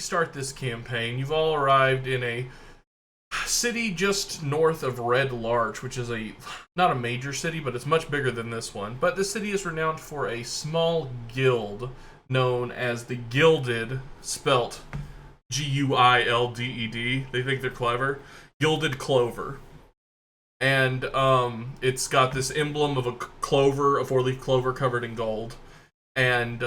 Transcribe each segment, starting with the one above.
start this campaign, you've all arrived in a city just north of Red Larch, which is not a major city, but it's much bigger than this one. But the city is renowned for a small guild known as the Gilded, spelt Guilded. They think they're clever. Gilded Clover. And it's got this emblem of a clover, a four-leaf clover covered in gold. And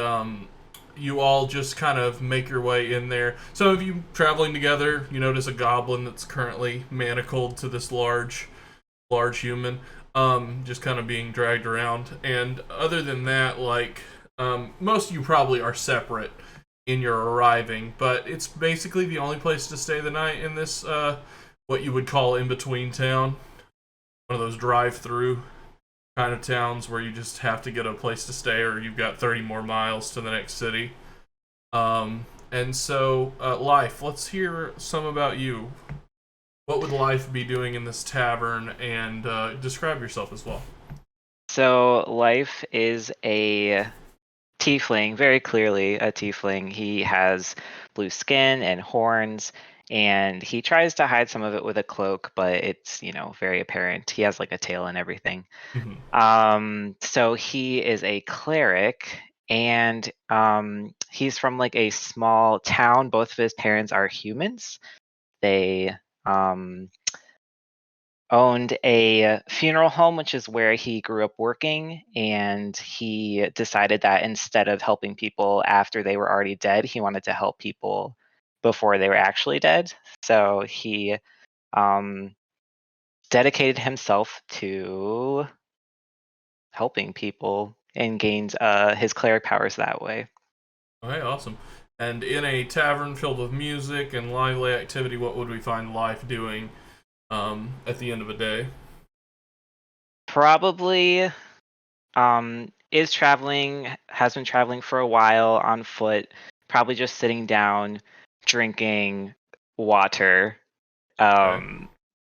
you all just kind of make your way in there. Some of you traveling together, you notice a goblin that's currently manacled to this large human, just kind of being dragged around. And other than that, most of you probably are separate in your arriving, but it's basically the only place to stay the night in this, what you would call in-between town. One of those drive-through kind of towns where you just have to get a place to stay or you've got 30 more miles to the next city. And so, Life, let's hear some about you. What would Life be doing in this tavern, and describe yourself as well. So, Life is a tiefling, very clearly a tiefling. He has blue skin and horns, and he tries to hide some of it with a cloak, but it's, very apparent. He has like a tail and everything. Mm-hmm. So he is a cleric, and he's from like a small town. Both of his parents are humans. They owned a funeral home, which is where he grew up working, and he decided that instead of helping people after they were already dead, he wanted to help people before they were actually dead. So he dedicated himself to helping people and gained his cleric powers that way. Okay, awesome. And in a tavern filled with music and lively activity, what would we find Life doing at the end of a day? Probably has been traveling for a while on foot, probably just sitting down, drinking water, and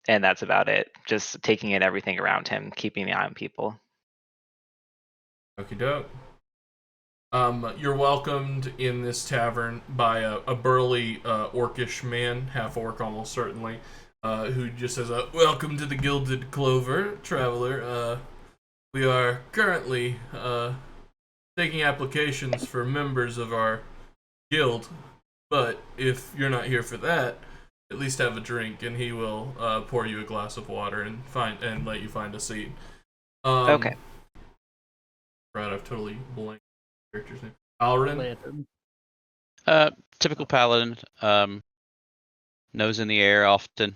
that's about it. Just taking in everything around him, keeping an eye on people. Okie doke. You're welcomed in this tavern by a burly orcish man, half orc almost certainly, who just says, "Welcome to the Gilded Clover, traveler. We are currently taking applications for members of our guild, but if you're not here for that, at least have a drink," and he will pour you a glass of water and let you find a seat. Okay. Right, I've totally blanked the character's name. Alryn? Typical paladin. Nose in the air often.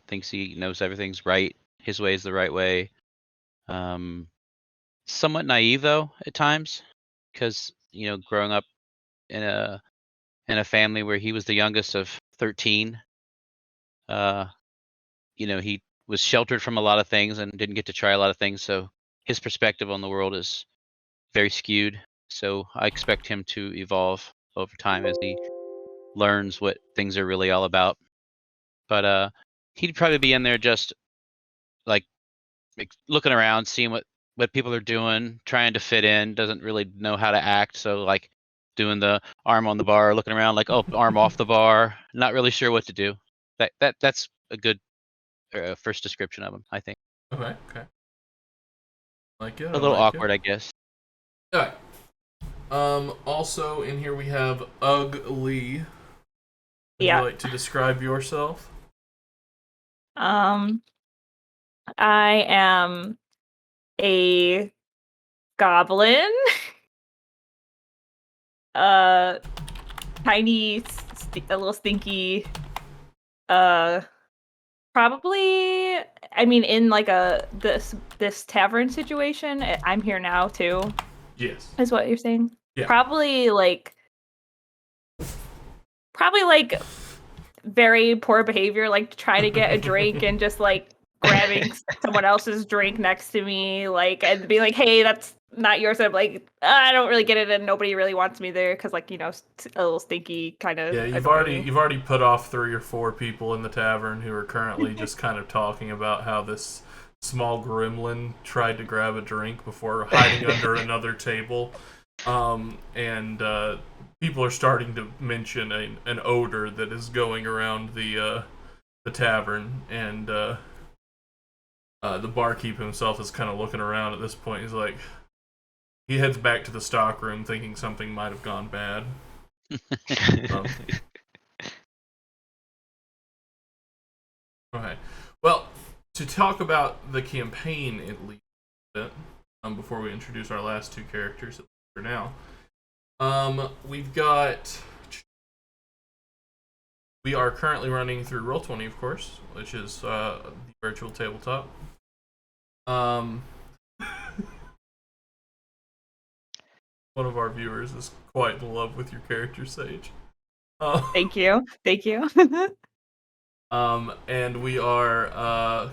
Thinks he knows everything's right. His way is the right way. Somewhat naive though at times, because growing up in a family where he was the youngest of 13, he was sheltered from a lot of things and didn't get to try a lot of things, so his perspective on the world is very skewed. So I expect him to evolve over time as he learns what things are really all about. But he'd probably be in there just like looking around, seeing what people are doing, trying to fit in, doesn't really know how to act. So like doing the arm on the bar, looking around like, oh, arm off the bar, not really sure what to do. That's a good first description of him, I think. Okay. Like it. A little awkward, I guess. Alright. Also in here we have Ugly. Would you like to describe yourself? I am a goblin. Tiny, a little stinky. Probably. I mean, in like this tavern situation, I'm here now too. Yes. Is what you're saying? Yeah. Probably like very poor behavior, like trying to get a drink and just like grabbing someone else's drink next to me, like, and be like, "Hey, that's not yours." And I'm like, I don't really get it, and nobody really wants me there because, like, a little stinky kind of. Yeah, you've already put off 3 or 4 people in the tavern who are currently just kind of talking about how this small gremlin tried to grab a drink before hiding under another table. And people are starting to mention an odor that is going around the tavern, and the barkeep himself is kind of looking around at this point. He's like, he heads back to the stockroom, thinking something might have gone bad. Okay. Well, to talk about the campaign at least a bit, before we introduce our last two characters for now, we are currently running through Roll20, of course, which is the virtual tabletop. One of our viewers is quite in love with your character, Sage. Thank you. And we are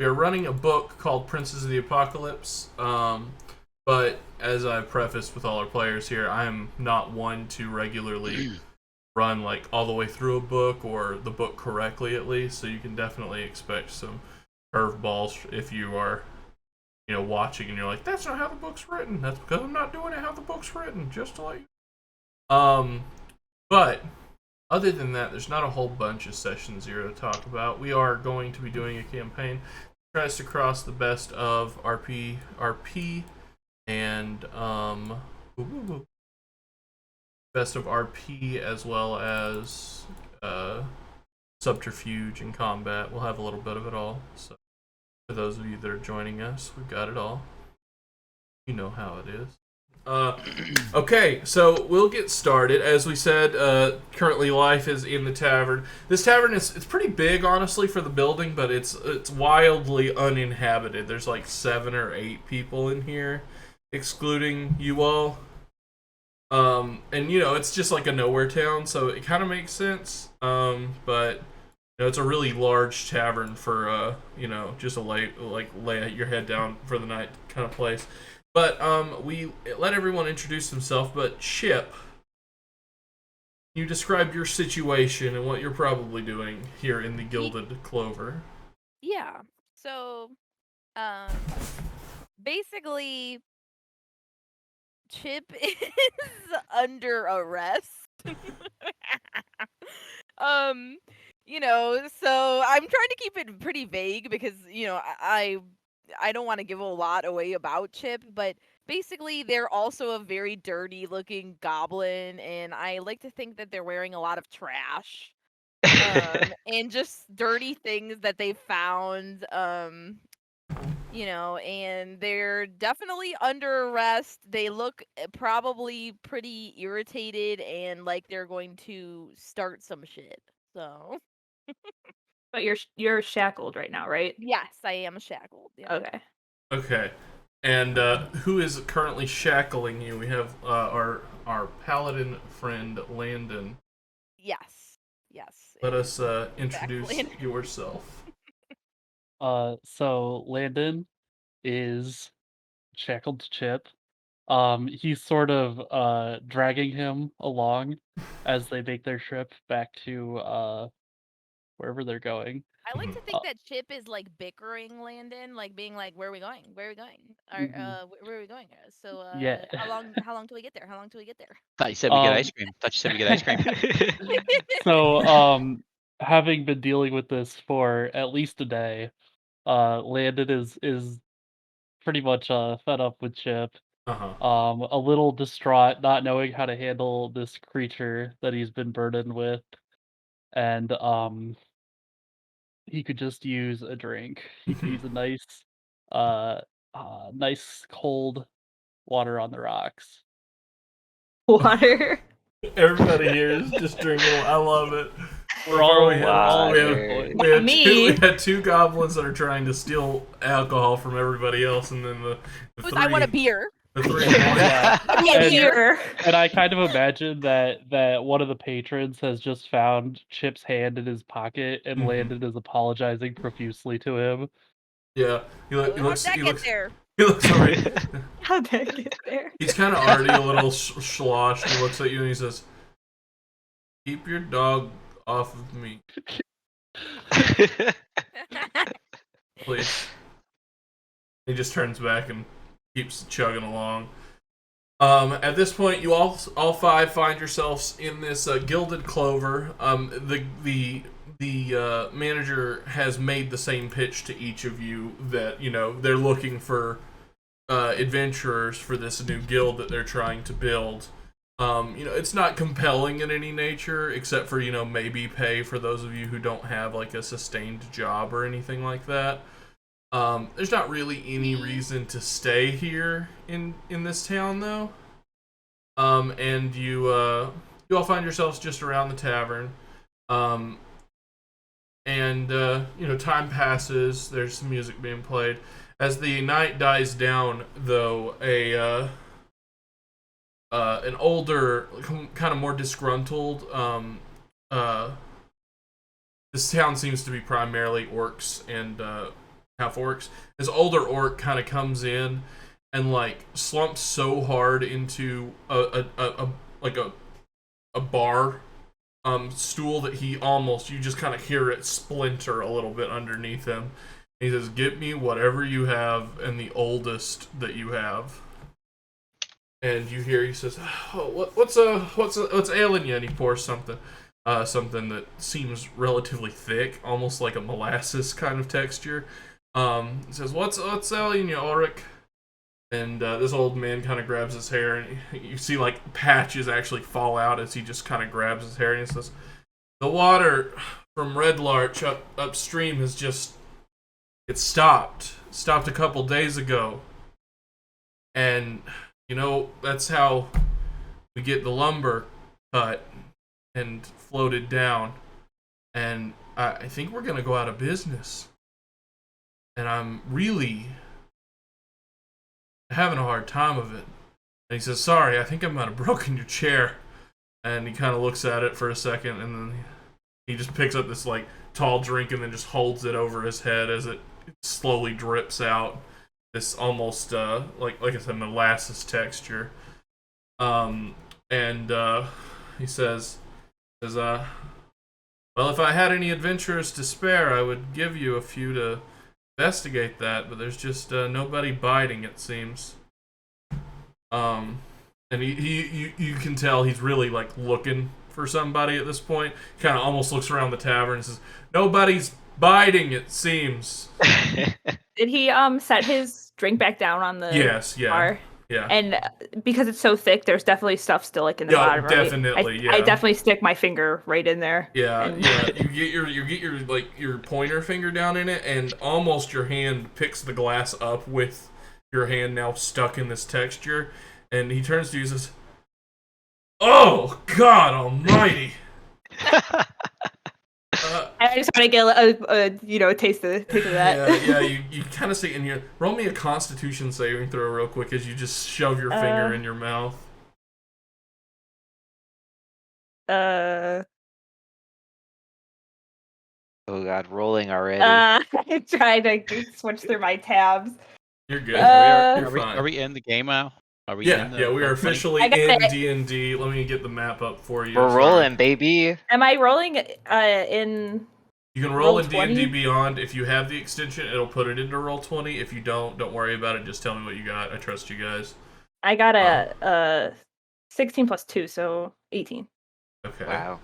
running a book called Princes of the Apocalypse. But as I've prefaced with all our players here, I am not one to regularly run like all the way through a book or the book correctly, at least. So you can definitely expect some curveballs if you are, watching and you're like, that's not how the book's written. That's because I'm not doing it how the book's written. Just to let you. But other than that, there's not a whole bunch of session 0 to talk about. We are going to be doing a campaign that tries to cross the best of RP, and best of RP as well as subterfuge and combat. We'll have a little bit of it all. So for those of you that are joining us, we've got it all. You know how it is. Okay, so we'll get started. As we said, currently life is in the tavern. This tavern it's pretty big, honestly, for the building, but it's wildly uninhabited. There's like 7 or 8 people in here, excluding you all. And it's just like a nowhere town, so it kind of makes sense. But it's a really large tavern for just a lay your head down for the night kind of place. But we let everyone introduce themselves. But Chip, you describe your situation and what you're probably doing here in the Gilded Clover. Yeah. So, basically, Chip is under arrest. So I'm trying to keep it pretty vague because, I don't want to give a lot away about Chip, but basically they're also a very dirty looking goblin, and I like to think that they're wearing a lot of trash. And just dirty things that they found, and they're definitely under arrest. They look probably pretty irritated and like they're going to start some shit. So, But you're shackled right now, right? yes, I am shackled. Yeah. Okay. Okay. And who is currently shackling you? We have our paladin friend, Landen. Yes. Let us introduce yourself. So Landen is shackled to Chip. He's sort of dragging him along as they make their trip back to wherever they're going. I like to think that Chip is like bickering Landen, like being like, "Where are we going? Where are we going? Where are we going? So, Yeah. how long till we get there? How long till we get there?" Thought you said we get ice cream. So, having been dealing with this for at least a day, Landon is pretty much fed up with Chip. A little distraught, not knowing how to handle this creature that he's been burdened with, and he could just use a drink. He could use a nice cold water on the rocks. Water. Everybody here is just drinking. I love it. We had 2 goblins that are trying to steal alcohol from everybody else, and then the I want a beer. The 3 Yeah. And I kind of imagine that one of the patrons has just found Chip's hand in his pocket and Landon is apologizing profusely to him. Yeah, How'd that get there? He looks sorry. How'd that get there? He's kind of already a little sloshed. He looks at you and he says, "Keep your dog off of me, please." He just turns back and keeps chugging along. At this point, you all five find yourselves in this gilded Clover. The manager has made the same pitch to each of you that they're looking for adventurers for this new guild that they're trying to build. It's not compelling in any nature, except for maybe pay for those of you who don't have like a sustained job or anything like that. There's not really any reason to stay here in this town though. And you all find yourselves just around the tavern. And time passes. There's some music being played. As the night dies down, though, an older, kind of more disgruntled. This town seems to be primarily orcs and half orcs. This older orc kind of comes in and like slumps so hard into a bar stool that you just kind of hear it splinter a little bit underneath him. He says, "Get me whatever you have and the oldest that you have." And you hear he says, "Oh, what's ailing you?" And he pours something that seems relatively thick, almost like a molasses kind of texture. He says, "What's ailing you, Ulrich?" And this old man kind of grabs his hair, and you see like patches actually fall out as he just kind of grabs his hair, and he says, "The water from Red Larch upstream has it stopped a couple days ago, and that's how we get the lumber cut and floated down, and I think we're gonna go out of business, and I'm really having a hard time of it." And he says, "Sorry, I think I might have broken your chair." And he kind of looks at it for a second, and then he just picks up this like tall drink and then just holds it over his head as it slowly drips out. This almost like I said, molasses texture. And he says, "Well, if I had any adventurers to spare, I would give you a few to investigate that, but there's just nobody biting, it seems." And you can tell he's really like looking for somebody at this point. Kind of almost looks around the tavern and says, "Nobody's biting, it seems." Did he set his drink back down on the bar? Yeah. And because it's so thick, there's definitely stuff still like in the bottom, right? Definitely, I definitely stick my finger right in there. Yeah. You get your pointer finger down in it, and almost your hand picks the glass up with your hand now stuck in this texture. And he turns to you and says, "Oh God Almighty!" I just want to get a taste of that. Yeah. You kind of see in here. Roll me a Constitution saving throw real quick as you just shove your finger in your mouth. Oh God, rolling already. I tried to switch through my tabs. You're good. You're fine. Are we in the game now? We are officially in D&D. Let me get the map up for you. We're rolling, baby. Am I rolling in? You can roll in D&D Beyond. If you have the extension, it'll put it into Roll20. If you don't worry about it. Just tell me what you got. I trust you guys. I got a 16 plus 2, so 18. Okay. Wow.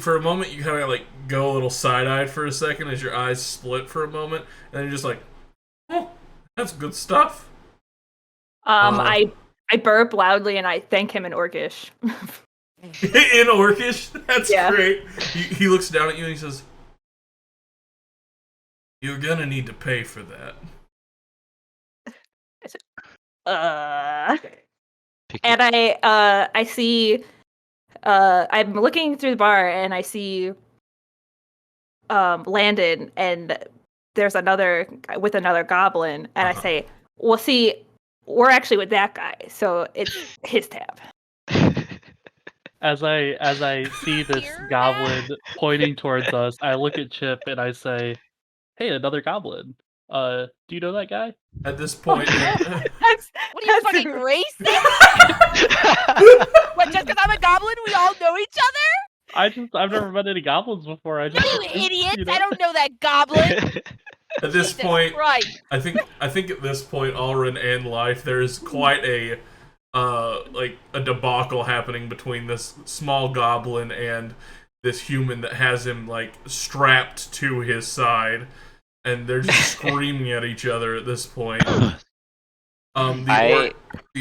For a moment, you kind of like go a little side-eyed for a second as your eyes split for a moment, and then you're just like, "Oh, that's good stuff." I burp loudly and I thank him in Orcish. In Orcish? That's great. He looks down at you and he says, "You're gonna need to pay for that." And I see, I'm looking through the bar and I see Landen, and there's another goblin, and I say, "Well, see, we're actually with that guy, so it's his tab." As I see this goblin pointing towards us, I look at Chip and I say, "Hey, another goblin. Do you know that guy?" At this point, What are you, fucking racist? What, just because I'm a goblin, we all know each other? I've never met any goblins before. No, you idiot! I don't know that goblin. At this Jesus point, Christ. I think at this point, Alryn and Life, there is quite a like a debacle happening between this small goblin and this human that has him like strapped to his side, and they're just screaming at each other at this point. The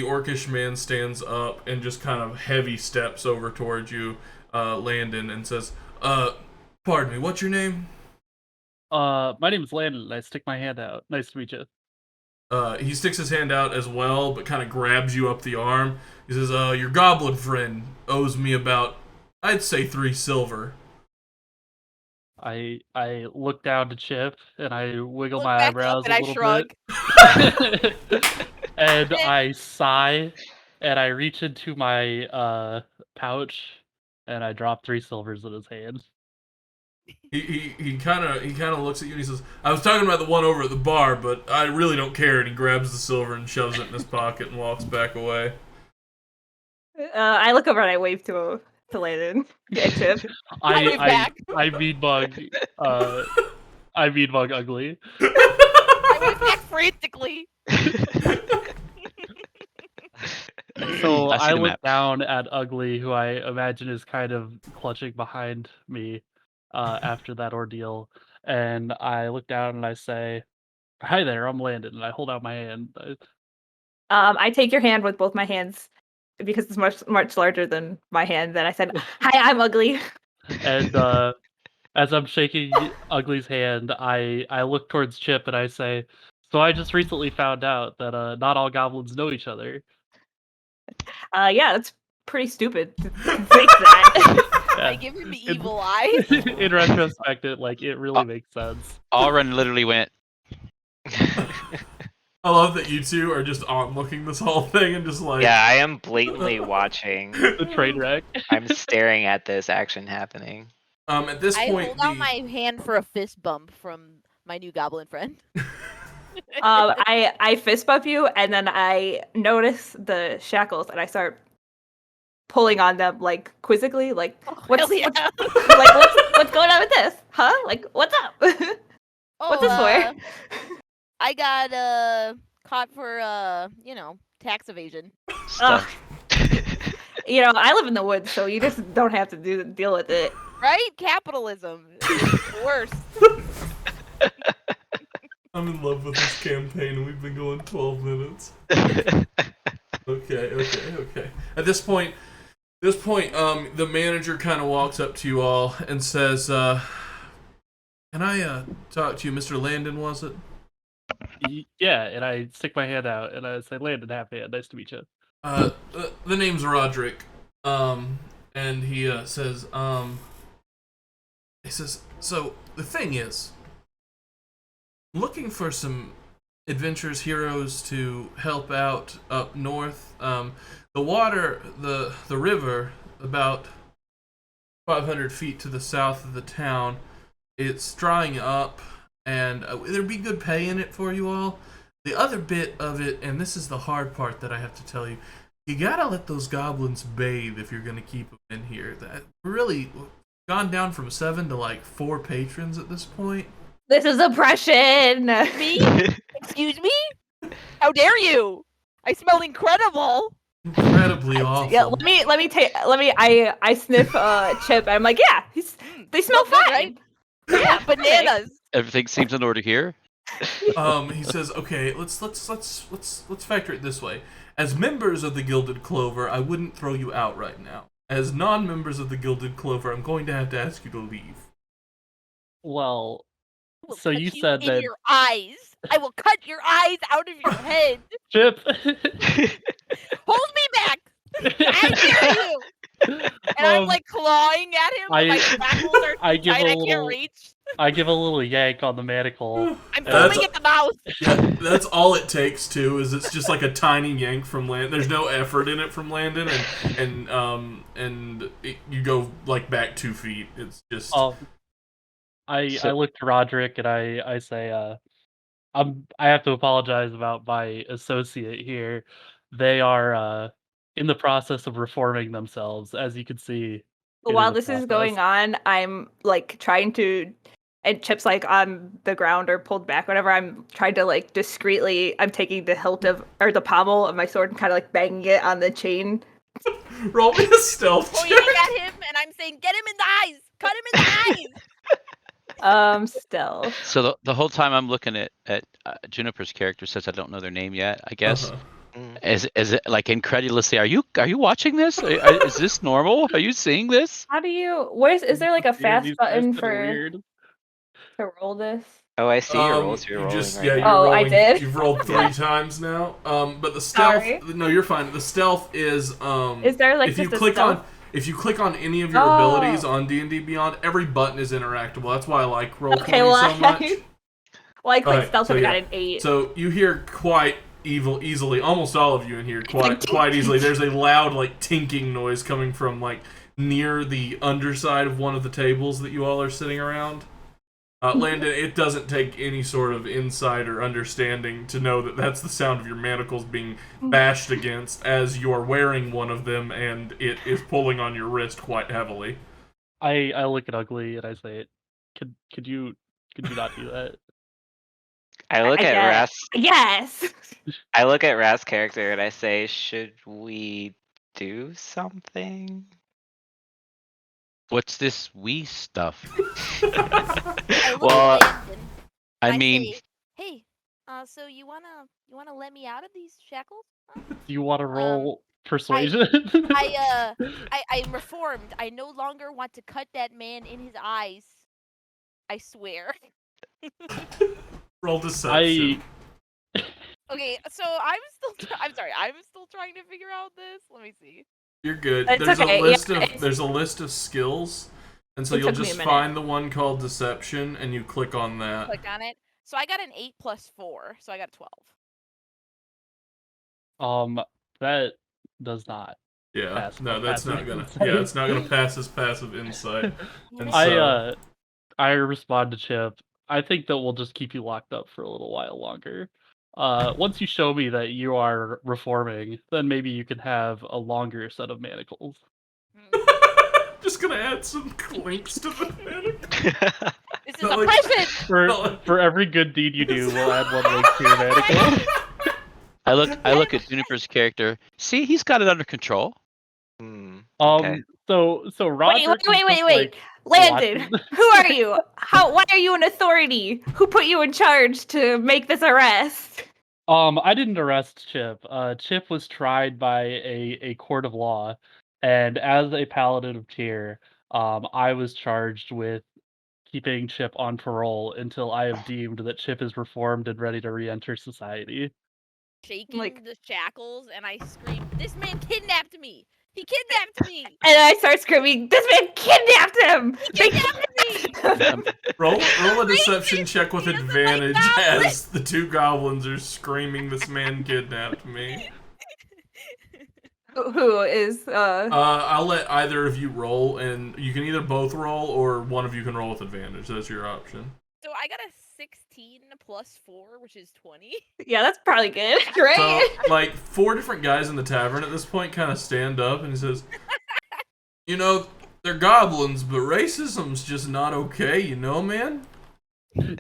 orcish man stands up and just kind of heavy steps over towards you, Landen, and says, pardon me, what's your name? My name is Landen, and I stick my hand out. Nice to meet you. He sticks his hand out as well, but kind of grabs you up the arm. He says, your goblin friend owes me about, I'd say 3 silver. I look down to Chip, and I wiggle Look my back eyebrows up and a I little shrug. bit. And I sigh, and I reach into my pouch, and I drop 3 silvers in his hand. He kind of looks at you and he says, I was talking about the one over at the bar, but I really don't care. And he grabs the silver and shoves it in his pocket and walks back away. I look over and I wave to Landen. Yeah, Chip. I mean bug. I mean bug ugly. I wave back frantically. So I the look map. down at Ugly, who I imagine is kind of clutching behind me after that ordeal, and I look down and I say, "Hi there, I'm Landen," and I hold out my hand. I take your hand with both my hands because it's much larger than my hand. Then I said, "Hi, I'm Ugly." And as I'm shaking Ugly's hand, I look towards Chip and I say, "So I just recently found out that not all goblins know each other." Yeah, that's pretty stupid to think that. Yeah. I give him the evil eyes. In retrospect, it really makes sense. Alryn literally went. I love that you two are just onlooking this whole thing and just like... Yeah, I am blatantly watching. The train wreck. I'm staring at this action happening. At this point, I hold out my hand for a fist bump from my new goblin friend. I fist bump you, and then I notice the shackles, and I start pulling on them like quizzically, like what's going on with this? Huh? Like what's up? What's this for? I got caught for tax evasion. Stuff. I live in the woods, so you just don't have to deal with it. Right? Capitalism. It's the worst. I'm in love with this campaign, and we've been going 12 minutes. Okay. At this point, the manager kind of walks up to you all and says, "Can I talk to you, Mr. Landen? Was it?" Yeah, and I stick my hand out and I say, "Landen, half hand. Nice to meet you." The name's Roderick. And he says, so the thing is, I'm looking for some adventurous heroes to help out up north. The water, the river, about 500 feet to the south of the town, it's drying up, and there'd be good pay in it for you all. The other bit of it, and this is the hard part that I have to tell you, you gotta let those goblins bathe if you're gonna keep them in here. That really gone down from 7 to like 4 patrons at this point. This is oppression. Me? Excuse me? How dare you? I smell incredible. Incredibly awful. Yeah, I sniff Chip. I'm like, yeah, they smell Good, fine. right? Yeah, bananas. Everything seems in order here. He says, okay, let's factor it this way. As members of the Gilded Clover, I wouldn't throw you out right now. As non-members of the Gilded Clover, I'm going to have to ask you to leave. Well, I will so cut you said in that your eyes. I will cut your eyes out of your head. Chip. Hold me back. I dare you. And I'm like clawing at him. My shackles are I tight. I can't reach. I give a little yank on the manacle. I'm foaming at the mouth. Yeah, that's all it takes too. Is it's just like a tiny yank from Landen. There's no effort in it from Landen, and you go like back 2 feet. It's just. I look to Roderick and I say, I have to apologize about my associate here. They are in the process of reforming themselves, as you can see. While this is going on, I'm like trying to and Chip's like on the ground or pulled back, whatever, I'm trying to like discreetly, I'm taking the hilt of, or the pommel of my sword and kind of like banging it on the chain. Roll me a stealth check. Pointing at him, and I'm saying, "Get him in the eyes! Cut him in the eyes!" Stealth. So the whole time I'm looking at Juniper's character, since I don't know their name yet, I guess. Is it like incredulously? Are you watching this? Is this normal? Are you seeing this? How do you? Is there like a fast button to roll this? Oh, I see your rolls. You're rolling right now. you're Oh, rolling, I did? You've rolled 3 times now. But the stealth. Sorry. No, you're fine. The stealth is. Is there like if just you a click stealth? on if you click on any of your abilities on D&D Beyond, every button is interactable. That's why I like Roll20 so much. Well, I clicked Right, stealth so and yeah. got an 8. So you hear quite easily, almost all of you in here quite easily. There's a loud like tinking noise coming from like near the underside of one of the tables that you all are sitting around. Landen, it doesn't take any sort of insight or understanding to know that that's the sound of your manacles being bashed against as you're wearing one of them and it is pulling on your wrist quite heavily. I look at Ugly and I say, could you not do that? I look at Rath. Yes. I look at Rath's character and I say, "Should we do something?" What's this we stuff? I look Well, at Landen, I and mean, say, "Hey, so you wanna let me out of these shackles? Huh? Do you want to roll persuasion? I'm reformed. I no longer want to cut that man in his eyes. I swear." Roll deception. Okay, so I'm sorry. I'm still trying to figure out this. Let me see. You're good. It's There's okay, a list yeah, of there's a list of skills, and so It you'll took me a just minute. find the one called deception, and you click on that. Click on it. So I got an 8 plus 4, so I got a 12. That does not. Yeah, Pass no, my that's not passive gonna. insight. Yeah, it's not gonna pass as passive insight. And I respond to Chip. I think that we'll just keep you locked up for a little while longer. Once you show me that you are reforming, then maybe you can have a longer set of manacles. Just gonna add some clinks to the manacle. This is But, a like- present. For every good deed you do, we'll add one link to your manacle. I look at Juniper's character. See, he's got it under control. Okay. So Roger. Wait. Landen, who are you? Why are you an authority? Who put you in charge to make this arrest? I didn't arrest Chip. Chip was tried by a court of law, and as a paladin of Tyr, I was charged with keeping Chip on parole until I have deemed that Chip is reformed and ready to re-enter society. Shaking Like- the shackles, and I scream, "This man kidnapped me! He kidnapped me! And I start screaming, "This man kidnapped him!" He kidnapped me!" Roll a deception check with He doesn't like advantage goblins. as the 2 goblins are screaming, "This man kidnapped me." Who is I'll let either of you roll, and you can either both roll or one of you can roll with advantage. That's your option. So I got a 16 plus 4, which is 20. Yeah, that's probably good, right? So, like, 4 different guys in the tavern at this point kind of stand up, and he says, "You know, they're goblins, but racism's just not okay, you know, man?"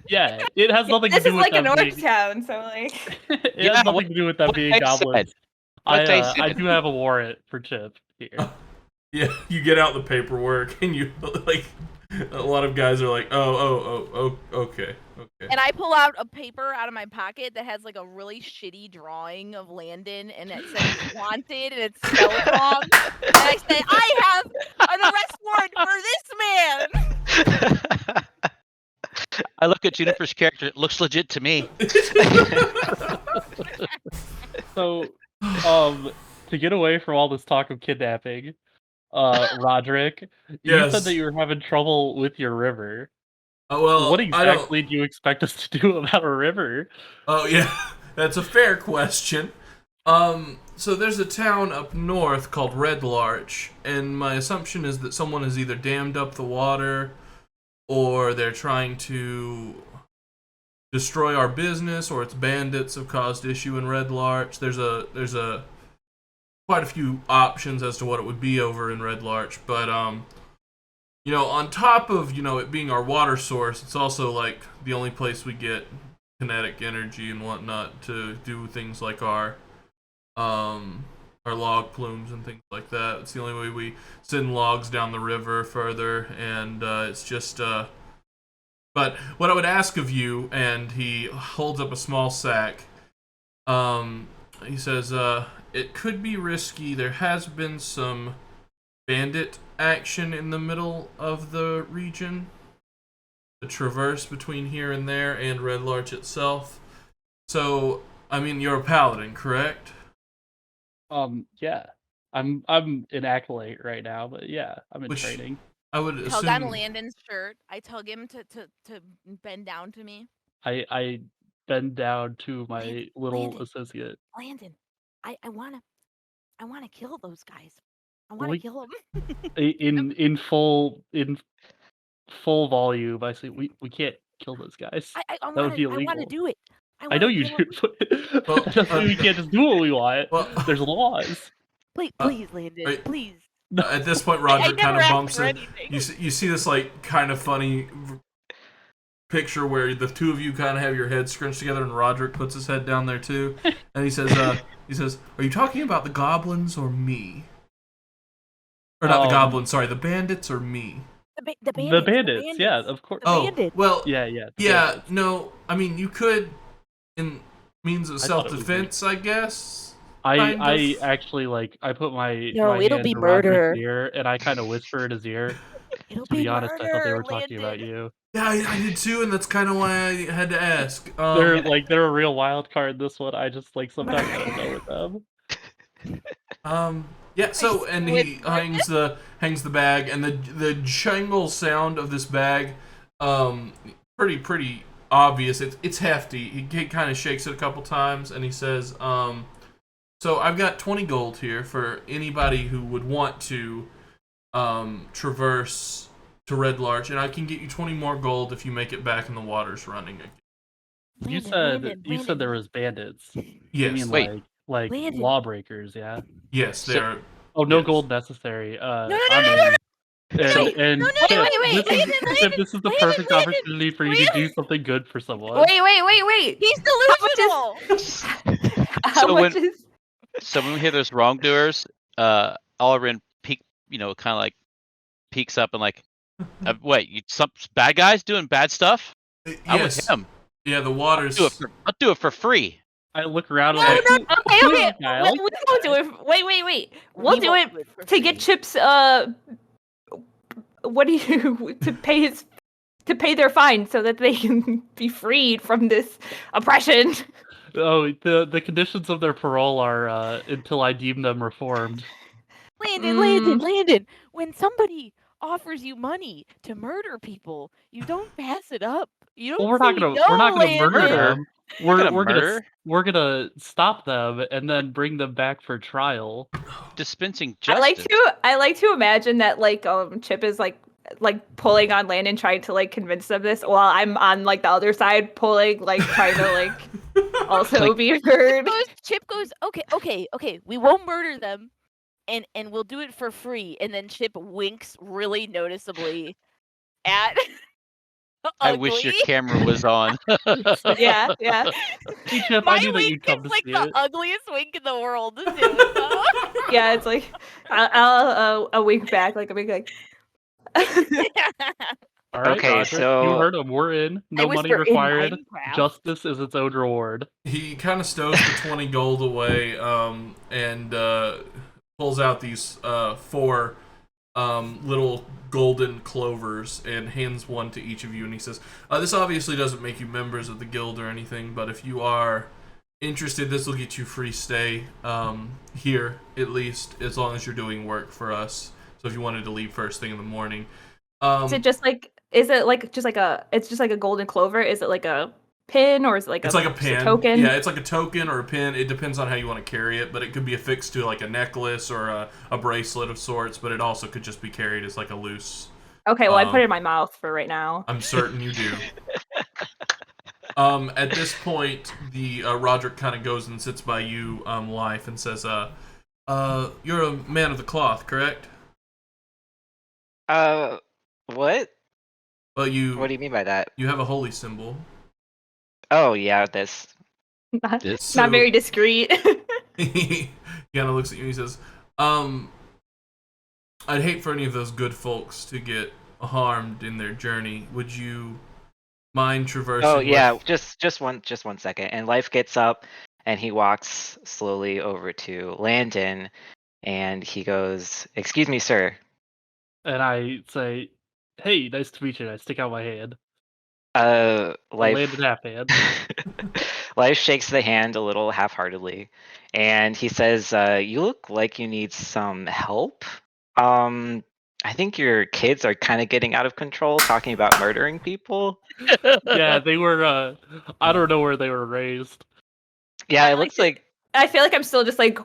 Yeah, it has nothing This to is do with like an them orc being. town, so like. It Yeah, has nothing to do with them what being they goblins. said. What they I said. do have a warrant for Chip here. Yeah, you get out the paperwork, and you, like, a lot of guys are like, oh, okay. And I pull out a paper out of my pocket that has like a really shitty drawing of Landen, and it says wanted, and it's spelled wrong. And I say, "I have an arrest warrant for this man!" I look at Juniper's character. It looks legit to me. So, to get away from all this talk of kidnapping, Roderick, you Yes. said that you were having trouble with your river. Well, What I don't. exactly do you expect us to do about a river? Oh yeah, that's a fair question. So there's a town up north called Red Larch, and my assumption is that someone has either dammed up the water, or they're trying to destroy our business, or it's bandits have caused issue in Red Larch. There's a quite a few options as to what it would be over in Red Larch, but on top of, it being our water source, it's also like the only place we get kinetic energy and whatnot to do things like our log plumes and things like that. It's the only way we send logs down the river further, and it's just but what I would ask of you, and he holds up a small sack, he says, it could be risky. There has been some bandit action in the middle of the region, the traverse between here and there and Red Larch itself. So, I mean, you're a paladin, correct? Yeah. I'm an acolyte right now, but yeah, I'm in training. I would Tug assume... on Landen's shirt. I tug him to bend down to me. I bend down to my little Landon, associate. Landon, I wanna kill those guys. I wanna kill them. In full volume, I say we can't kill those guys. That would be illegal. I wanna do it. I know you do. Well, we can't just do what we want. Well, there's laws. Please, Landon, please. At this point, Roger kind of bumps it. Anything. You see this like kind of funny picture where the two of you kind of have your heads scrunched together, and Roderick puts his head down there too, and he says, "Are you talking about the goblins or me? Or not the goblins? Sorry, the bandits or me? The bandits. Yeah, of course. Bandits. Well, yeah. Bandits. No, I mean you could, in means of self-defense, I guess." I actually I put my my it'll hand be around murder. his ear, and I kind of whisper in his ear. It'll to be be honest, murder, I thought they were talking Landon. about you. Yeah, I did too, and that's kind of why I had to ask. They're a real wild card. This one, I just sometimes I don't know with them. Yeah. So, and he hangs the bag, and the jangle sound of this bag, pretty obvious. It's hefty. He kind of shakes it a couple times, and he says, so I've got 20 gold here for anybody who would want to traverse to Red Larch, and I can get you 20 more gold if you make it back and the water's running again. You said there was bandits. Yes. You mean like lawbreakers, yeah? Yes, they are. Oh, no yes. gold necessary. No. And Wait, this is the perfect opportunity for you to do something good for someone. Wait. He's delusional. So when we hear those wrongdoers, Alryn peeks up and wait, some bad guys doing bad stuff? Yes. I'm with him. Yeah, the water's. I'll do it for free. I look around Okay. we We'll do it. Wait. We'll do it to get Chip's to pay their fine so that they can be freed from this oppression. Oh, the conditions of their parole are until I deem them reformed. Landon. When somebody offers you money to murder people, you don't pass it up. You don't. Well, we're not gonna murder them. We're gonna stop them and then bring them back for trial. Dispensing justice. I like to imagine that Chip is like pulling on Landon, trying to convince them this, while I'm on the other side pulling, trying to also be heard. Chip goes, okay, we won't murder them, and we'll do it for free. And then Chip winks really noticeably at. I wish your camera was on. Yeah. Hey, Chip, I knew that you'd come to see the it. ugliest wink in the world. Too, Yeah, it's I'll wink back, I'm like. All right, Okay, Roger, so- you heard him. We're in. No money required. Justice is its own reward. He kind of stows the 20 gold away, and pulls out these 4 little golden clovers and hands one to each of you, and he says, this obviously doesn't make you members of the guild or anything, but if you are interested, this will get you free stay here, at least, as long as you're doing work for us. So if you wanted to leave first thing in the morning. Is it just a golden clover? Is it like a pin, or is it it's like a pin? A token? Yeah, it's like a token or a pin. It depends on how you want to carry it, but it could be affixed to a necklace or a bracelet of sorts, but it also could just be carried as a loose. Okay, well I put it in my mouth for right now. I'm certain you do. At this point, the Roderick kind of goes and sits by you, Life, and says, you're a man of the cloth, correct? What? Well, What do you mean by that? you have a holy symbol. Oh yeah, this. Not, This- not very discreet. He kind of looks at you and he says, I'd hate for any of those good folks to get harmed in their journey. Would you mind traversing? Oh yeah, just one second. And Life gets up and he walks slowly over to Landen, and he goes, "Excuse me, sir." And I say, "Hey, nice to meet you." And I stick out my hand. Life. Landed half hand. Life shakes the hand a little half-heartedly, and he says, "You look like you need some help. I think your kids are kind of getting out of control, talking about murdering people." Yeah, they were. I don't know where they were raised. Yeah, it looks like. I feel like I'm still just like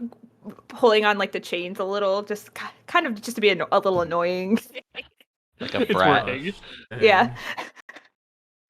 pulling on like the chains a little, just kind of just to be a little annoying. Like a It's brat. working. Yeah.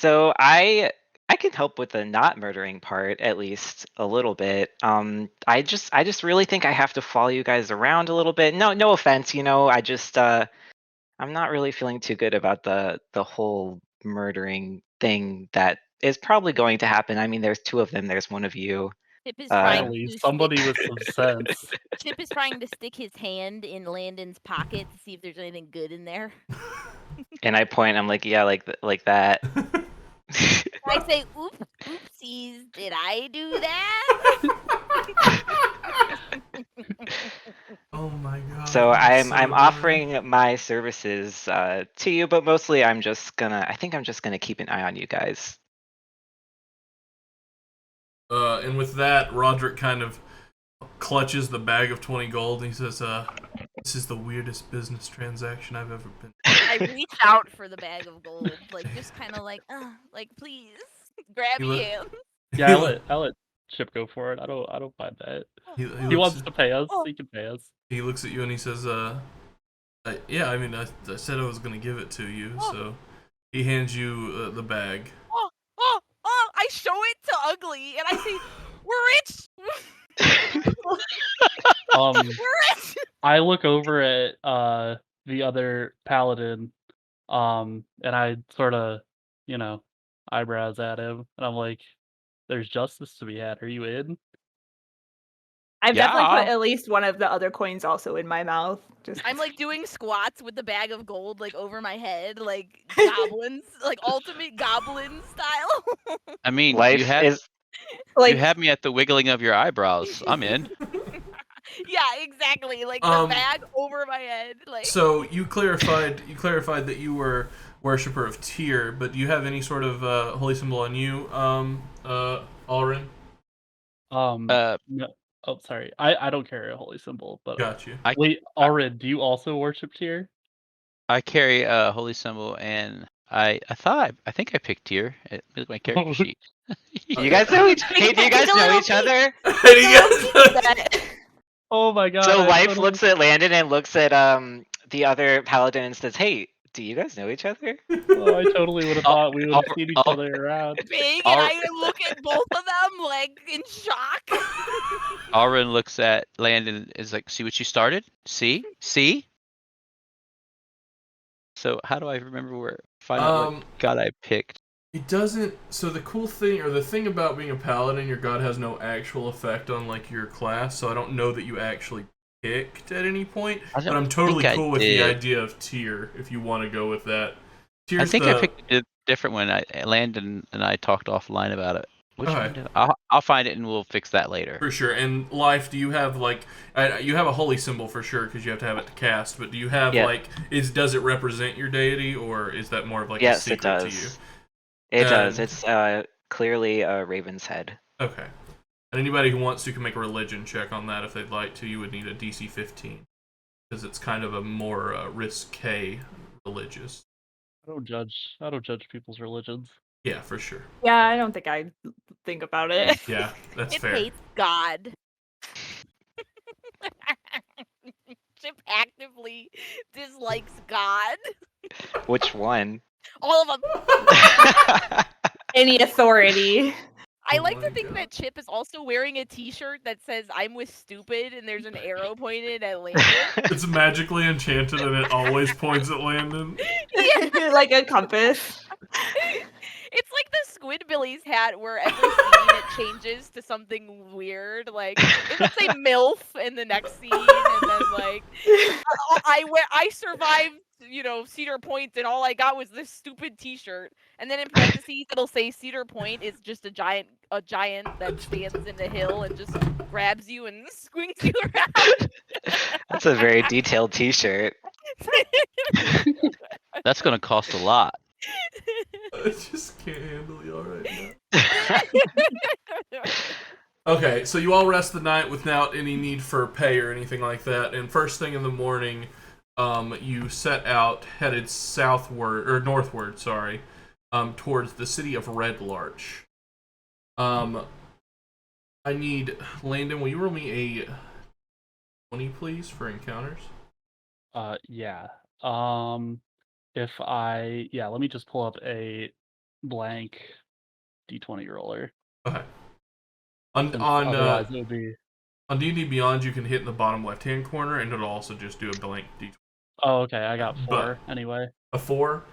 So I can help with the not murdering part at least a little bit. I just really think I have to follow you guys around a little bit. No offense, I just I'm not really feeling too good about the whole murdering thing that is probably going to happen. I mean, there's two of them. There's one of you. Chip is Finally, somebody with some sense. Chip is trying to stick his hand in Landen's pocket to see if there's anything good in there. And I point. I'm like, yeah, like that. I say, oopsies, did I do that? Oh my god. So that's I'm so offering my services to you, but mostly I think I'm just gonna keep an eye on you guys. And with that, Roderick kind of clutches the bag of 20 gold and he says, this is the weirdest business transaction I've ever been. I reach out for the bag of gold, like just kind of like please grab You your look- hand. Yeah, I'll let Chip go for it. I don't mind that. He He looks- wants to pay us. Oh. He can pay us. He looks at you and he says, yeah, I mean, I said I was going to give it to you, so he hands you the bag. I show it to Ugly and I say, we're rich. Um, We're rich. I look over at the other paladin, and I sort of, eyebrows at him, and I'm like, "There's justice to be had. Are you in?" I've definitely Yeah. put at least one of the other coins also in my mouth. Just I'm like doing squats with the bag of gold like over my head, like goblins, like ultimate goblin style. I mean, Life you had is like you had me at the wiggling of your eyebrows. I'm in. Yeah, exactly. Like the bag over my head. Like So you clarified that you were worshiper of Tyr, but do you have any sort of holy symbol on you, Alryn? No. Oh, sorry. I don't carry a holy symbol, but Got you. wait, Alryn, do you also worship Tyr? I carry a holy symbol, and I think I picked Tyr. Look at my character sheet. you guys know each Hey, do you guys know each other? Do you guys- Oh my god. So I Life totally- looks at Landon and looks at the other paladin and says, "Hey, do you guys know each other?" Oh, I totally would have thought we would have Al- seen each Al- other around. big, and I look at both of them like in shock. Alryn looks at Landon and is like, "See what you started? See? So how do I remember find out what god I picked? It doesn't. So the cool thing, or the thing about being a paladin, your god has no actual effect on like your class. So I don't know that you actually picked at any point. I But don't I'm totally think I cool with the did. idea of Tyr if you want to go with that. I Tyr's think the, I picked a different one. Landon and I talked offline about it. Which Okay. one did I'll find it and we'll fix that later. For sure. And Life, do you have like you have a holy symbol for sure because you have to have it to cast. But do you have Yeah. like does it represent your deity or is that more of like a Yes, it secret to you? does. It does. And- It's clearly a raven's head. Okay. And anybody who wants to can make a religion check on that if they'd like to. You would need a DC 15 because it's kind of a more risque religious. I don't judge people's religions. Yeah, for sure. yeah, I don't think I think about it. Yeah, that's It fair. hates God. Chip actively dislikes God. Which one? All of them. Any authority. I Oh like my to think God. that Chip is also wearing a T-shirt that says "I'm with stupid" and there's an arrow pointed at Landon. It's magically enchanted and it always points at Landon. Yeah. Like a compass. It's like the Squidbillies hat where every scene it changes to something weird. Like it'll say MILF in the next scene, and then like I survived, Cedar Point, and all I got was this stupid T-shirt. And then in parentheses it'll say Cedar Point is just a giant that stands in the hill and just grabs you and swings you around. That's a very detailed T-shirt. That's gonna cost a lot. I just can't handle y'all right now. Okay, so you all rest the night without any need for pay or anything like that, and first thing in the morning, you set out, headed northward, towards the city of Red Larch. I need, Landen, will you roll me a 20, please, for encounters? Yeah. Let me just pull up a blank D20 roller. Okay. Otherwise it would be... On D&D Beyond, you can hit in the bottom left-hand corner, and it'll also just do a blank D20. Oh, okay, I got 4 anyway. A 4?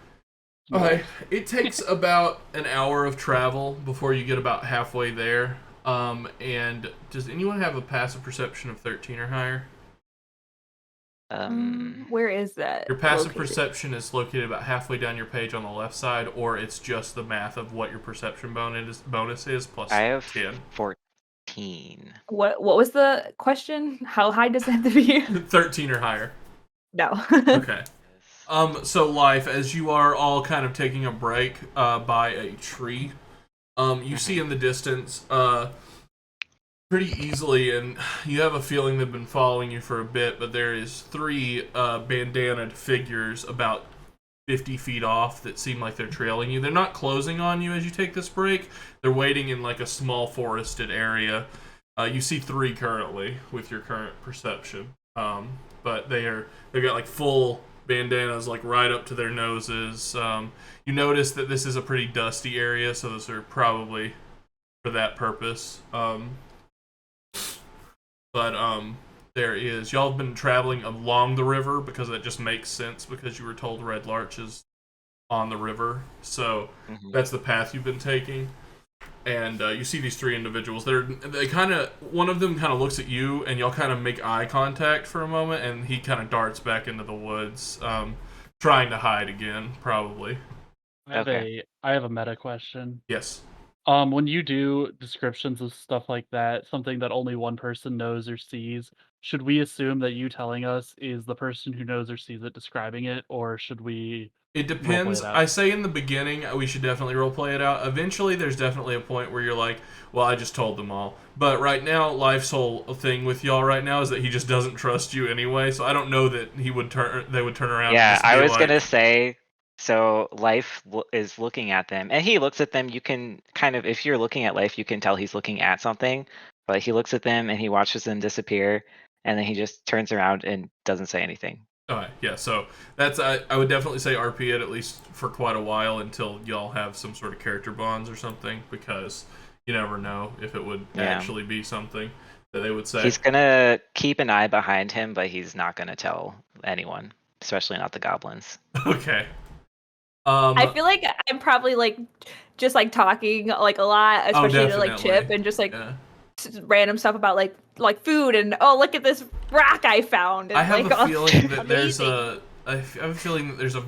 Okay, it takes about an hour of travel before you get about halfway there. And does anyone have a passive perception of 13 or higher? Where is that? Your passive located? perception is located about halfway down your page on the left side, or it's just the math of what your perception bonus is plus I have 10. 14. What was the question? How high does it have to be? 13 or higher. No. Okay. So Life, as you are all kind of taking a break by a tree, you see in the distance pretty easily, and you have a feeling they've been following you for a bit, but there is 3 bandanaed figures about 50 feet off that seem like they're trailing you. They're not closing on you as you take this break. They're waiting in like a small forested area. You see 3 currently with your current perception. But they've got like full bandanas like right up to their noses. You notice that this is a pretty dusty area, so those are probably for that purpose. Y'all have been traveling along the river because that just makes sense because you were told Red Larch is on the river. So that's the path you've been taking. And you see these 3 individuals. One of them kind of looks at you, and y'all kind of make eye contact for a moment, and he kind of darts back into the woods, trying to hide again, probably. I have a meta question. Yes. When you do descriptions of stuff like that, something that only one person knows or sees, should we assume that you telling us is the person who knows or sees it describing it, or should we... It depends. I say in the beginning we should definitely roleplay it out. Eventually there's definitely a point where you're like, well, I just told them all. But right now, Life's whole thing with y'all right now is that he just doesn't trust you anyway, so I don't know that they would turn around Yeah, and just I was like, gonna say, so Life is looking at them, and he looks at them. You can kind of, if you're looking at Life, you can tell he's looking at something, but he looks at them and he watches them disappear, and then he just turns around and doesn't say anything. Alright, yeah, so that's I would definitely say RP it at least for quite a while until y'all have some sort of character bonds or something, because you never know if it would actually be something that they would say. He's gonna keep an eye behind him, but he's not gonna tell anyone, especially not the goblins. Okay. I feel like I'm probably like just like talking like a lot, especially to like Chip, and just like random stuff about like food and look at this rock I found. And, I have a feeling that there's a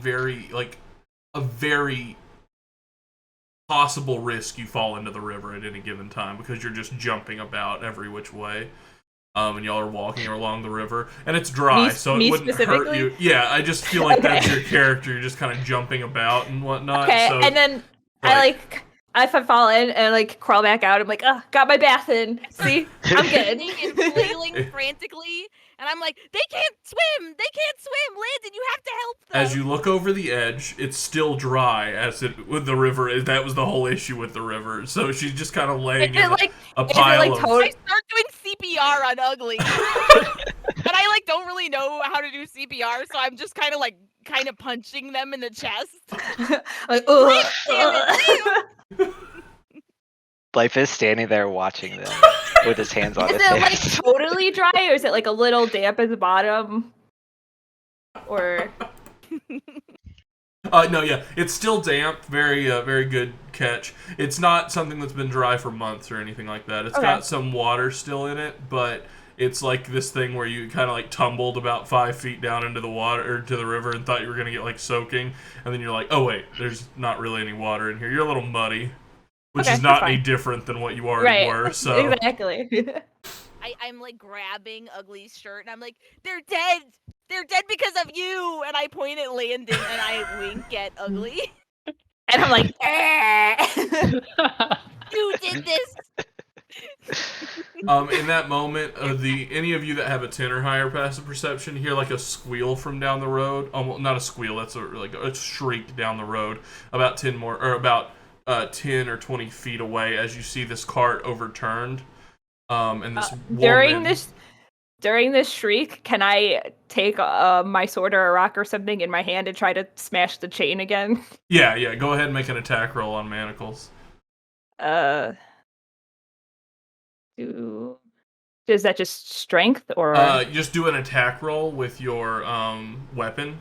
very possible risk you fall into the river at any given time because you're just jumping about every which way. And y'all are walking along the river, and it's dry, so it wouldn't hurt you. Yeah, I just feel like that's your character. You're just kind of jumping about and whatnot. Okay, so, and then if I fall in and crawl back out, I'm like, got my bath in. See, I'm good. And flailing frantically, and I'm like, they can't swim. Landen, you have to help them. As you look over the edge, it's still dry with the river. That was the whole issue with the river. So she's just kind of laying in a pile of... I start doing CPR on Ugly. And I don't really know how to do CPR, so I'm just kind of punching them in the chest. Life is standing there watching them with his hands on his hips. hips. Is it totally dry, or is it a little damp at the bottom? Or No, yeah, it's still damp. Very, very good catch. It's not something that's been dry for months or anything like that. It's got some water still in it, but it's like this thing where you kind of like tumbled about 5 feet down into the water or to the river and thought you were gonna get like soaking, and then you're like, oh wait, there's not really any water in here. You're a little muddy, which is not any different than what you already were. So exactly. I'm like grabbing Ugly's shirt and I'm like, they're dead! They're dead because of you! And I point at Landen and I wink at Ugly. And I'm like, you did this! in that moment, any of you that have a 10 or higher passive perception hear like a squeal from down the road. Not a squeal, that's a shriek down the road. About 10 or 20 feet away as you see this cart overturned. And this during this shriek, can I take my sword or a rock or something in my hand and try to smash the chain again? Yeah. Go ahead and make an attack roll on manacles. Is that just strength or? Just do an attack roll with your weapon,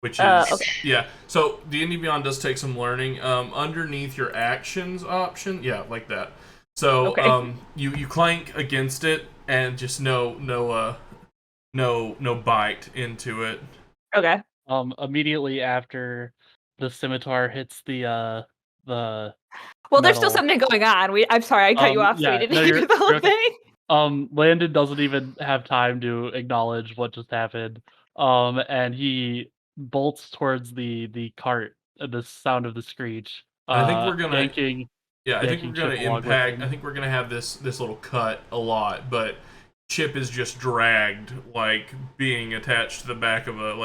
which is yeah. So D&D Beyond does take some learning. Underneath your actions option, yeah, like that. So you clank against it and just no bite into it. Okay. Immediately after the scimitar hits the well, there's still something going on. I'm sorry, I cut you off. So we didn't hear the whole thing. Landen doesn't even have time to acknowledge what just happened. And he bolts towards the cart at the sound of the screech. I think we're gonna yanking. Yeah, I think we're gonna impact. I think we're gonna have this little cut a lot, but Chip is just dragged, like being attached to the back of a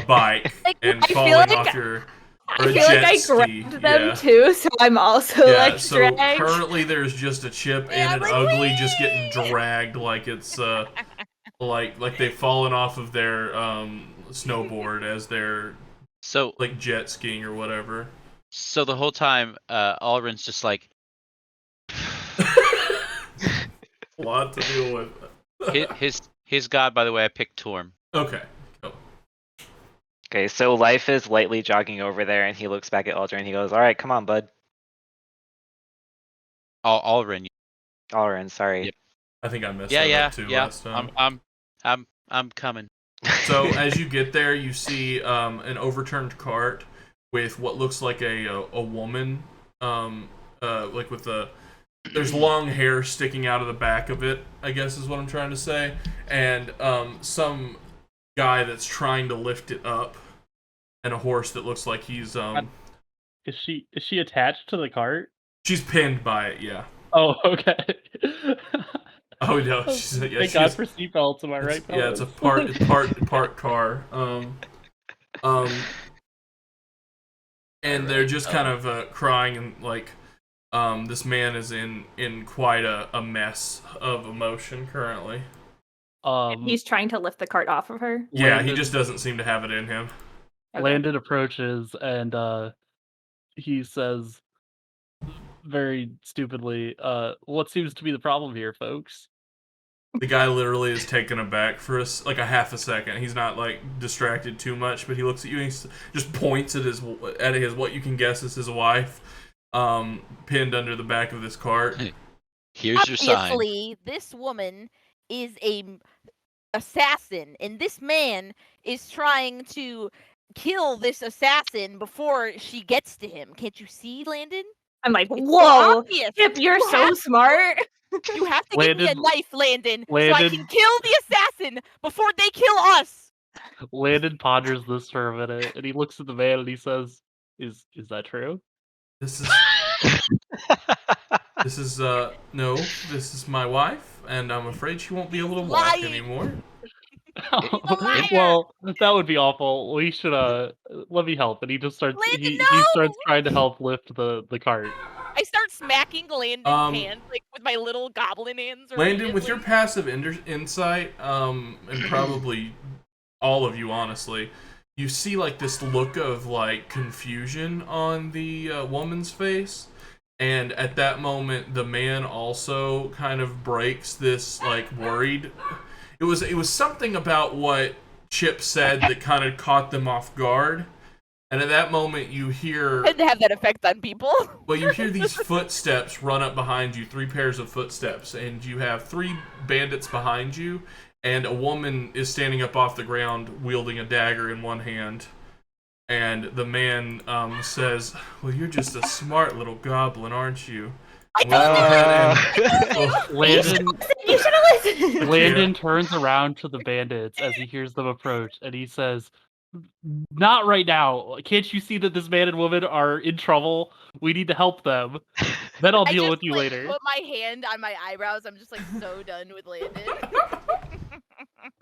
bike and falling off your. I feel like I grabbed them too, so I'm also dragged. Currently there's just a Chip and an Ugly just getting dragged like it's like they've fallen off of their snowboard as they're like jet skiing or whatever. So the whole time, Alryn's just like a lot to deal with. his god, by the way, I picked Torm. Okay. Okay, so Life is lightly jogging over there, and he looks back at Alryn and he goes, "All right, come on, bud." Alryn. Alryn, sorry. Yep. I think I missed that up too last time. I'm coming. So as you get there, you see an overturned cart with what looks like a woman, like with there's long hair sticking out of the back of it, I guess is what I'm trying to say, and some guy that's trying to lift it up, and a horse that looks like he's Is she attached to the cart? She's pinned by it, yeah. Oh, okay. Oh no, Thank God for seatbelts, am I right? Yeah, it's a part car. And they're just kind of crying and like this man is in quite a mess of emotion currently. He's trying to lift the cart off of her. Yeah, he just doesn't seem to have it in him. Landen approaches and he says very stupidly, "What seems to be the problem here, folks?" The guy literally is taken aback for a half a second. He's not like distracted too much, but he looks at you and he just points at his what you can guess is his wife, pinned under the back of this cart. Here's your sign. Obviously, this woman is a assassin, and this man is trying to kill this assassin before she gets to him. Can't you see, Landen? I'm like, whoa, Chip, you're so smart. You have to give me a knife, Landen, so I can kill the assassin before they kill us. Landen ponders this for a minute, and he looks at the man and he says, "Is that true?" This is my wife, and I'm afraid she won't be able to walk anymore. Well, that would be awful. We should let me help. And he just starts he starts trying to help lift the cart. I start smacking Landen's hands like with my little goblin hands. Landen, with your passive insight, and probably all of you honestly, you see like this look of like confusion on the woman's face. And at that moment, the man also kind of breaks this like worried. It was something about what Chip said that kind of caught them off guard, And at that moment, you hear... Tend to have that effect on people. Well, you hear these footsteps run up behind you, 3 pairs of footsteps, and you have 3 bandits behind you, and a woman is standing up off the ground wielding a dagger in one hand. And the man says, "Well, you're just a smart little goblin, aren't you?" Landon, You should have listened. Landon turns around to the bandits as he hears them approach, and he says, "Not right now. Can't you see that this man and woman are in trouble? We need to help them. Then I'll deal with you later." Put my hand on my eyebrows. I'm just like so done with Landon.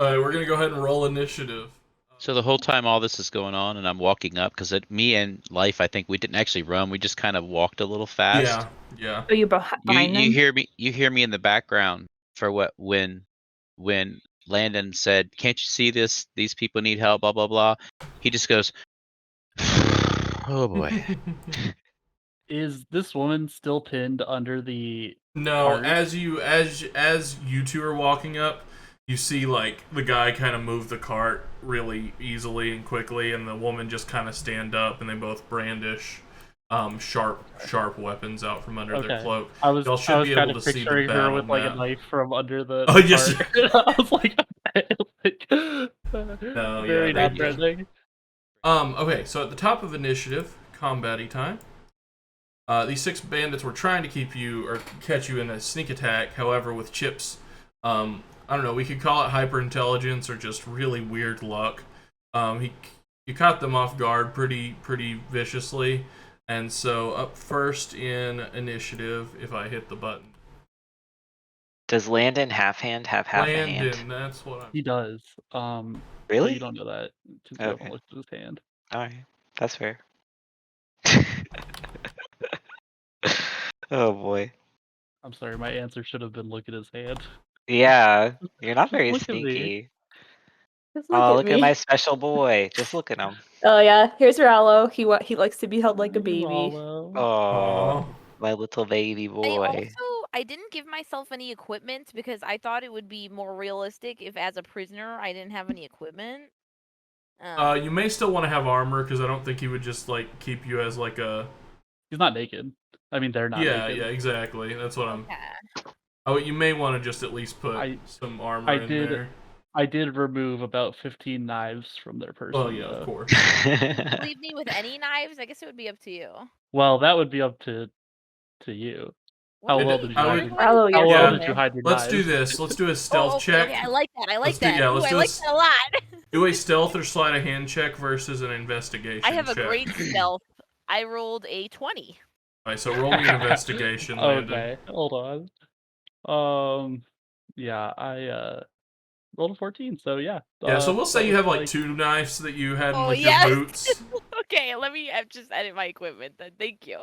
Alright, we're gonna go ahead and roll initiative. So the whole time all this is going on, and I'm walking up, because me and Life, I think we didn't actually run. We just kind of walked a little fast. Yeah. Are you behind them? You hear me in the background for when Landon said, "Can't you see this? These people need help." Blah blah blah. He just goes, "Oh boy." Is this woman still pinned under the? No, cart? as you 2 are walking up, you see like the guy kind of move the cart really easily and quickly, and the woman just kind of stand up, and they both brandish sharp weapons out from under their cloak. Y'all should be able kind of to see the picturing her battle with like map. a knife from under the. Oh, yes. cart. I was like No, very yeah, not friendly. Okay, so at the top of initiative, combat-y time. These 6 bandits were trying to keep you or catch you in a sneak attack. However, with Chip's, I don't know, we could call it hyper-intelligence or just really weird luck. You caught them off guard pretty viciously. And so up first in initiative, if I hit the button. Does Landon half a hand? Landon, that's what He does. Really? You don't know that. You Okay. haven't looked at his hand. Alright, that's fair. Oh boy. I'm sorry, my answer should have been look at his hand. Yeah, you're not very Look at me. sneaky. Just Oh, look me. at my special boy. Just look at him. Oh yeah, here's Rallo. He likes to be held like a baby. Rollo. Oh, my little baby boy. I didn't give myself any equipment because I thought it would be more realistic if, as a prisoner, I didn't have any equipment. You may still want to have armor, because I don't think he would just like keep you as like a... He's not naked. I mean, they're not naked. Yeah, exactly. That's what I'm... Okay. Oh, you may want to just at least put some armor in there. I did remove about 15 knives from their person. Oh, yeah, of course. Leave me with any knives? I guess it would be up to you. Well, that would be up to you. How well did you hide your knives? Let's do this. Let's do a stealth check. Okay, I like that. I like that. I like that a lot. Do a stealth or sleight of hand check versus an investigation I have a check. great stealth. I rolled a 20. Alright, so roll me an investigation, Landon. Okay, hold on. Yeah, I rolled a 14, so yeah. Yeah, so we'll say you have like 2 knives that you had in yes. your boots. Okay, let me just edit my equipment then. Thank you.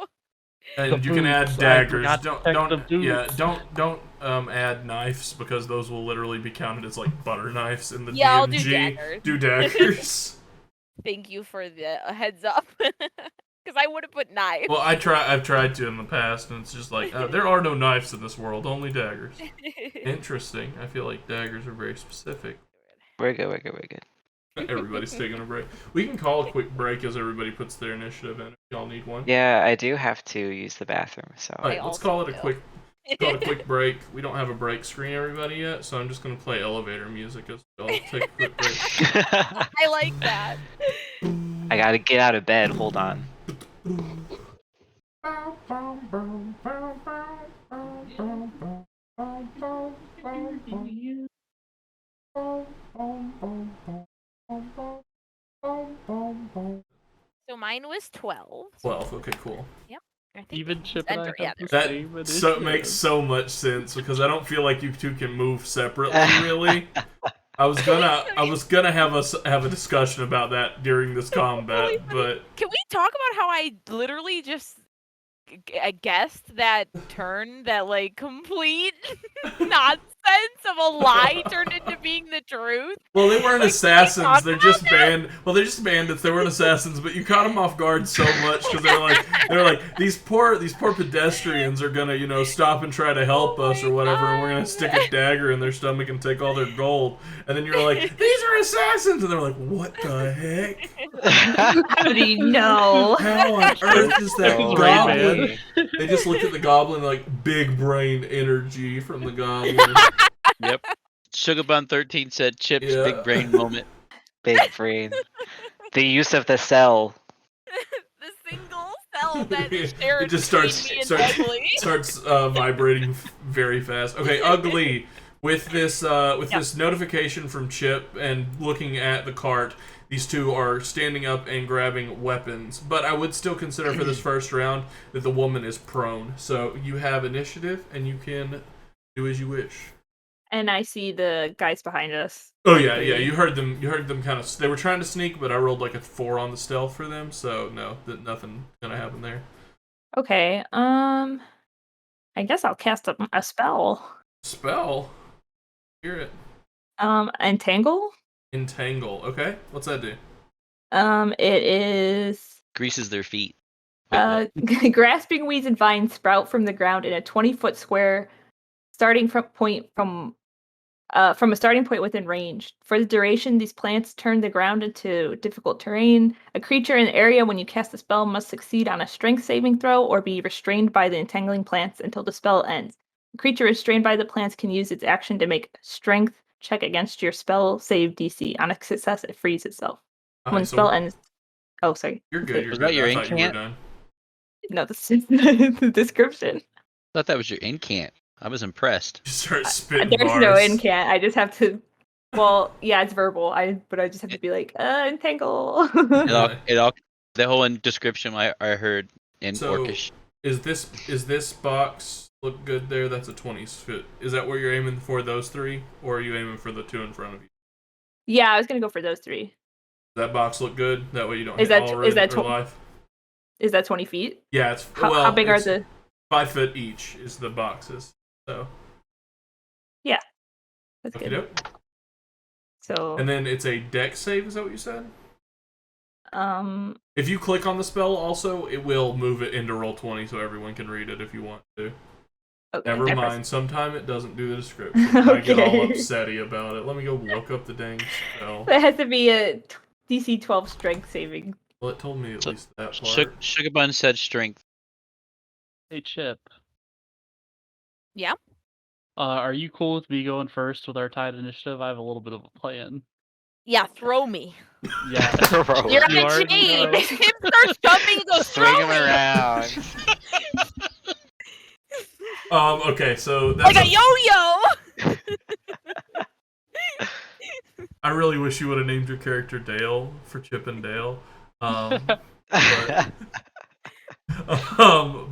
And you can add daggers. Don't add knives, because those will literally be counted as like butter knives in the DMG. I'll do daggers. Do daggers. Thank you for the heads up. Because I would have put knives. Well, I've tried to in the past, and it's just like there are no knives in this world, only daggers. Interesting. I feel like daggers are very specific. We're good. Everybody's taking a break. We can call a quick break as everybody puts their initiative in. If y'all need one. Yeah, I do have to use the bathroom, so. Alright, let's call it a quick break. We don't have a break screen, everybody, yet, so I'm just gonna play elevator music as well. Take a quick break. I like that. I gotta get out of bed. Hold on. So mine was 12. 12. Okay, cool. Yep. Even Chip and I have the That same initiative. makes so much sense, because I don't feel like you 2 can move separately, really. I was gonna have us have a discussion about that during this combat, but can we talk about how I literally just I guessed that turn, that like complete nonsense sense of a lie turned into being the truth? Well, they weren't Like, assassins. talk They're about just that? they're just bandits. They weren't assassins, but you caught them off guard so much because they're like these poor pedestrians are gonna stop and try to help us or whatever, and we're gonna stick a dagger in their stomach and take all their gold. And then you're like, these are assassins, and they're like, what the heck? How do you know? How on earth is that Oh, goblin? man. They just looked at the goblin like big brain energy from the goblin. Yep. Sugarbun13 said Chip's Yeah. big brain moment. Big brain. The use of the cell. The single cell that is It shared just between starts me and starts, Ugly. starts vibrating very fast. Okay, Ugly, with this this notification from Chip and looking at the cart, these two are standing up and grabbing weapons. But I would still consider for this first round that the woman is prone. So you have initiative and you can do as you wish. And I see the guys behind us. Oh yeah, you heard them kind of, they were trying to sneak, but I rolled like a 4 on the stealth for them, so no, nothing gonna happen there. Okay, I guess I'll cast a spell. Spell? Hear it. Entangle? Entangle. Okay, what's that do? It is Greases their feet. Wait, grasping weeds and vines sprout from the ground in a 20-foot square, starting from a starting point within range. For the duration, these plants turn the ground into difficult terrain. A creature in the area when you cast the spell must succeed on a strength saving throw or be restrained by the entangling plants until the spell ends. A creature restrained by the plants can use its action to make a strength check against your spell save DC. On a success, it frees itself. When the spell ends... Oh, sorry. You're good. Was that your I thought you were incant? done. No, this is the description. I thought that was your incant. I was impressed. You start spitting There's bars. no incant. I just have to... Well, yeah, it's verbal. But I just have to be like, entangle. The whole description I heard in Orcish. Is this box look good there? That's a 20 foot. Is that where you're aiming for, those three? Or are you aiming for the two in front of you? Yeah, I was gonna go for those three. Does that box look good? That way you don't Is hit that- all is that or tw- life? Is that 20 feet? Yeah, it's How big are the... 5 foot each is the boxes. So That's okay, good. So... And then it's a dex save, is that what you said? Um... If you click on the spell also, it will move it into Roll20 so everyone can read it if you want to. Okay, Never I mind, sometime it doesn't do the description. I get all Okay. upsetty about it. Let me go look up the dang spell. It has to be a DC 12 strength saving. Well, it told me at So, least that part. Sugarbun said strength. Hey, Chip. Yeah? Are you cool with me going first with our tied initiative? I have a little bit of a plan. Yeah, throw me. Yeah. You're You on a already chain. know. Him starts jumping, go Swing throw him me. around. Okay, so that's Like a yo-yo. I really wish you would have named your character Dale for Chip and Dale.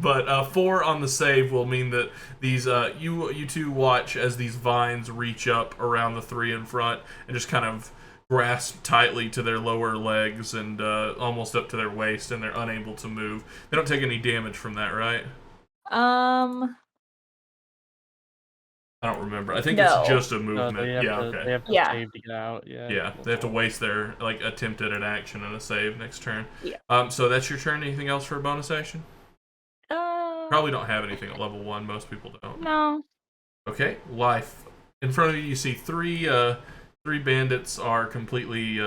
But 4 on the save will mean that these you two watch as these vines reach up around the 3 in front and just kind of grasp tightly to their lower legs and almost up to their waist, and they're unable to move. They don't take any damage from that, right? I don't remember. I think No. it's just a No, movement. they have Yeah, to, okay. They have to Yeah. save to get out. Yeah. Yeah, they have to waste their attempt at an action and a save next turn. Yeah. So that's your turn. Anything else for a bonus action? Probably don't have anything at level 1. Most people don't. No. Okay, life. In front of you, you see three bandits are completely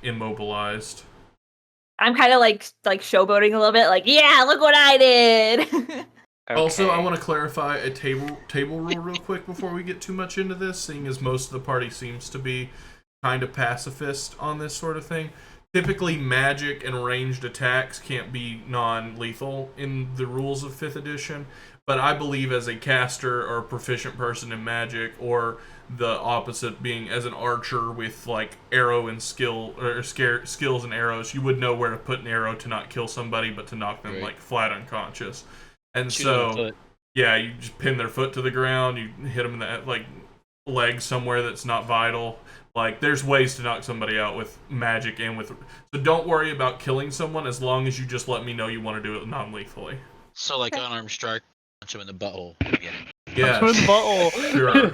immobilized. I'm kind of like showboating a little bit, like, yeah, look what I did. Also, I Okay. want to clarify a table rule real quick before we get too much into this, seeing as most of the party seems to be kind of pacifist on this sort of thing. Typically, magic and ranged attacks can't be non-lethal in the rules of 5th edition, but I believe as a caster or a proficient person in magic, or the opposite being as an archer with like arrow and skill or skills and arrows, you would know where to put an arrow to not kill somebody, but to knock them Right. like flat unconscious. And Shoot 'em in the so, foot. yeah, you just pin their foot to the ground, you hit them in the leg somewhere that's not vital. Like, there's ways to knock somebody out with magic and with... So don't worry about killing someone as long as you just let me know you want to do it non-lethally. So like unarmed strike, punch him in the butthole. Get it. Yeah, Punch him in the butthole. sure.